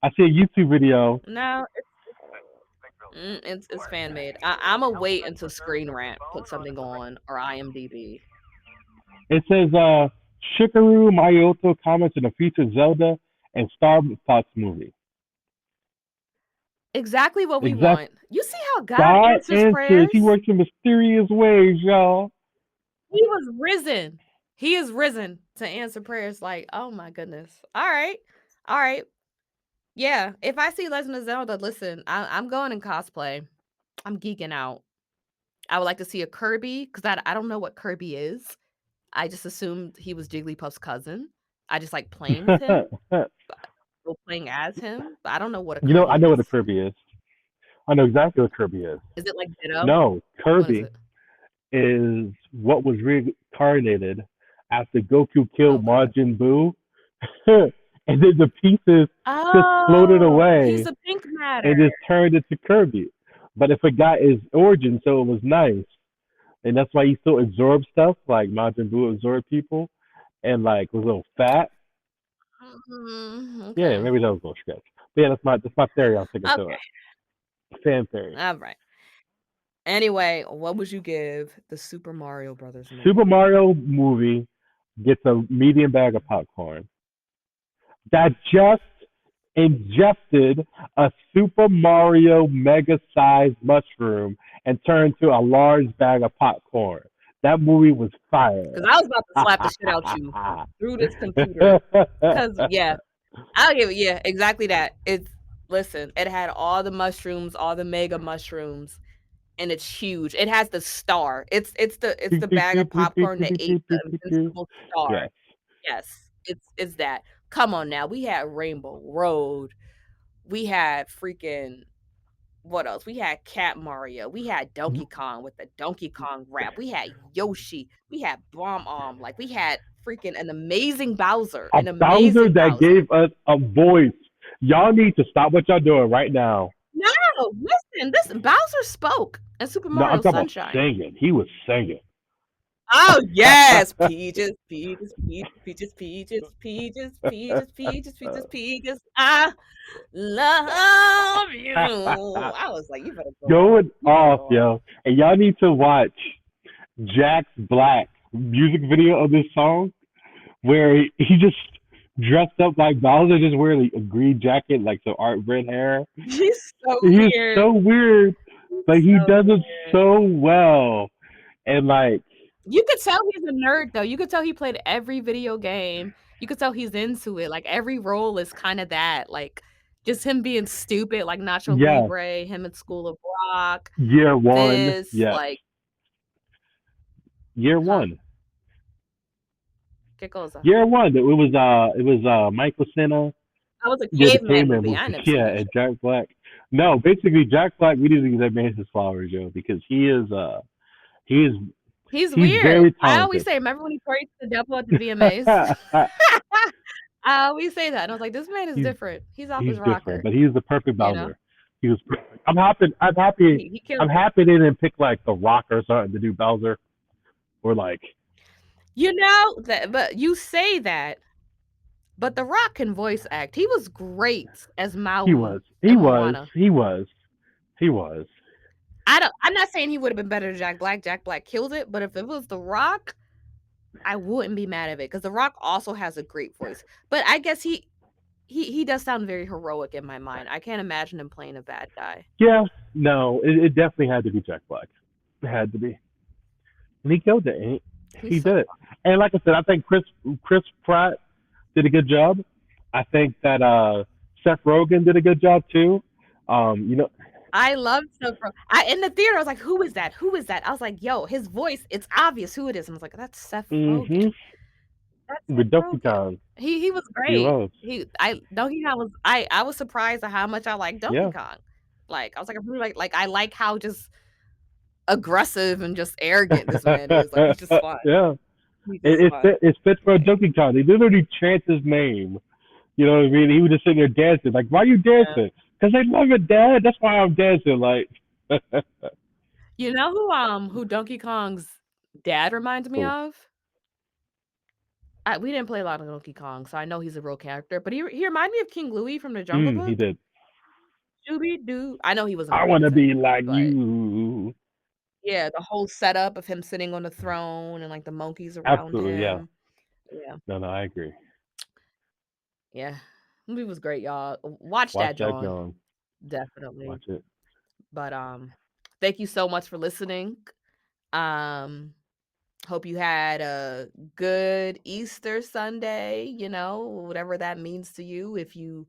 I see a YouTube video. No, it's fan made. I'ma wait until Screen Rant puts something on or IMDb. It says Shigeru Miyamoto comments in a future Zelda and Star Fox movie. Exactly what we Exact- want. You see how God God answers prayers? He works in mysterious ways, y'all. He was risen. He is risen to answer prayers. Like, oh my goodness. All right. Yeah, if I see Legend of Zelda, listen, I'm going in cosplay. I'm geeking out. I would like to see a Kirby because I don't know what Kirby is. I just assumed he was Jigglypuff's cousin. I just like playing with him, or playing as him, but I don't know what a Kirby I know what a is. Kirby is. I know exactly what Kirby is. Is it like Ditto? No, What Kirby is it? is what was reincarnated after Goku killed Okay. Majin Buu, and then the pieces just floated away He's a pink matter. and just turned into Kirby. But it forgot his origin, so it was nice, and that's why he still absorbed stuff like Majin Buu absorbed people, and like was a little fat. Okay. Yeah, maybe that was a little sketch. But yeah, that's my theory. I'll take it to it. Fan theory. All right. Anyway, what would you give the Super Mario Brothers movie? Super Mario movie gets a medium bag of popcorn that just ingested a Super Mario mega sized mushroom and turned to a large bag of popcorn. That movie was fire. Because I was about to slap the shit out you through this computer. Because yeah, I'll give it. Yeah, exactly that. Listen. It had all the mushrooms, all the mega mushrooms, and it's huge. It has the star. It's the bag of popcorn that ate the invincible star. Yes. Yes, it's that. Come on now. We had Rainbow Road. We had freaking what else? We had Cat Mario. We had Donkey Kong with the Donkey Kong rap. We had Yoshi. We had Bomb Arm. Like we had freaking an amazing Bowser. A An amazing Bowser that gave us a voice. Y'all need to stop what y'all doing right now. No, listen. This Bowser spoke in Super Mario I'm talking Sunshine. about singing. He was singing. Oh yes, peaches, peaches, peaches, peaches, peaches, peaches, peaches, peaches, peaches, peaches. I love you. I was like, you better go going off, on. yo. And y'all need to watch Jack's Black music video of this song, where he just dressed up like Bowser, just wearing a green jacket, like some art red hair. He's so He's weird. so weird, but he so does it weird. so well, and like. You could tell he's a nerd, though. You could tell he played every video game. You could tell he's into it. Like, every role is kind of that. Like, just him being stupid, like Nacho Libre, him at School of Rock. Year one. This, yes. like... Year one. ¿Qué cosa? Year one. It was Michael Cena. That was a Yeah, the caveman caveman movie. movie. I never seen Yeah, that and shit. Jack Black. No, basically Jack Black. We need to give that man his flowers, yo, because he is He's he's weird. very I always talented. say, remember when he prayed to the devil at the VMAs? I always say that, and I was like, "This man is he's different. He's off he's his different, rocker." but he's the perfect You know? Bowser. He was perfect. I'm happy. I'm happy. He killed I'm it. happy they didn't pick like The Rock or something to do Bowser, or like You know that, but you say that, but The Rock can voice act. He was great as he Maui was. He in was. Moana. He was. He was. I'm not saying he would have been better than Jack Black. Jack Black killed it, but if it was The Rock, I wouldn't be mad at it because The Rock also has a great voice. But I guess he does sound very heroic in my mind. I can't imagine him playing a bad guy. Yeah. No, it definitely had to be Jack Black. It had to be, and he killed it. He's He so did it. And like I said, I think Chris Pratt did a good job. I think that Seth Rogen did a good job too. You know, I loved Seth Rogen. In the theater, I was like, "Who is that? Who is that?" I was like, "Yo, his voice, it's obvious who it is." And I was like, "That's Seth Rogen. hmm That's Seth with Donkey Rogen." Kong, He was he great. was. Donkey Kong was I was surprised at how much I like Donkey Yeah, Kong. Like, I was like, I really like I like how just aggressive and just arrogant this man is. Like, he's just fun. yeah. He's just It fun. fit. It fits for a Donkey Kong. They literally chant his name. You know what I mean? He was just sitting there dancing. Like, why are you Yeah. dancing? Because I love it, Dad. That's why I'm dancing. Like, You know who Donkey Kong's dad reminds me cool. of? We didn't play a lot of Donkey Kong, so I know he's a real character, but he reminded me of King Louie from the Jungle He Book. did. Shooby-Doo. I know he wasn't I want to be amazing, like but you. yeah, the whole setup of him sitting on the throne and, like, the monkeys around Absolutely, yeah. him. Yeah, No, I agree. yeah. Movie was great, y'all. Watch Watch that, that, John. John. Definitely. Watch it. But, thank you so much for listening. Um, hope you had a good Easter Sunday, whatever that means to you. If you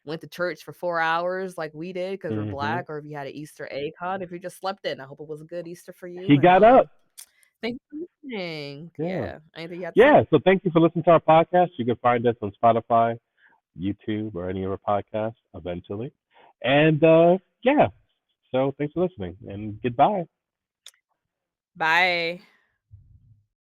went to church for 4 hours like we did because 'cause we're hmm Black, or if you had an Easter egg hunt, if you just slept in, I hope it was a good Easter for you, He and, got up. thank you for listening. Yeah. Yeah. Anything you have to say? Yeah. So thank you for listening to our podcast. You can find us on Spotify, YouTube, or any other podcast eventually. And yeah. So thanks for listening and goodbye. Bye.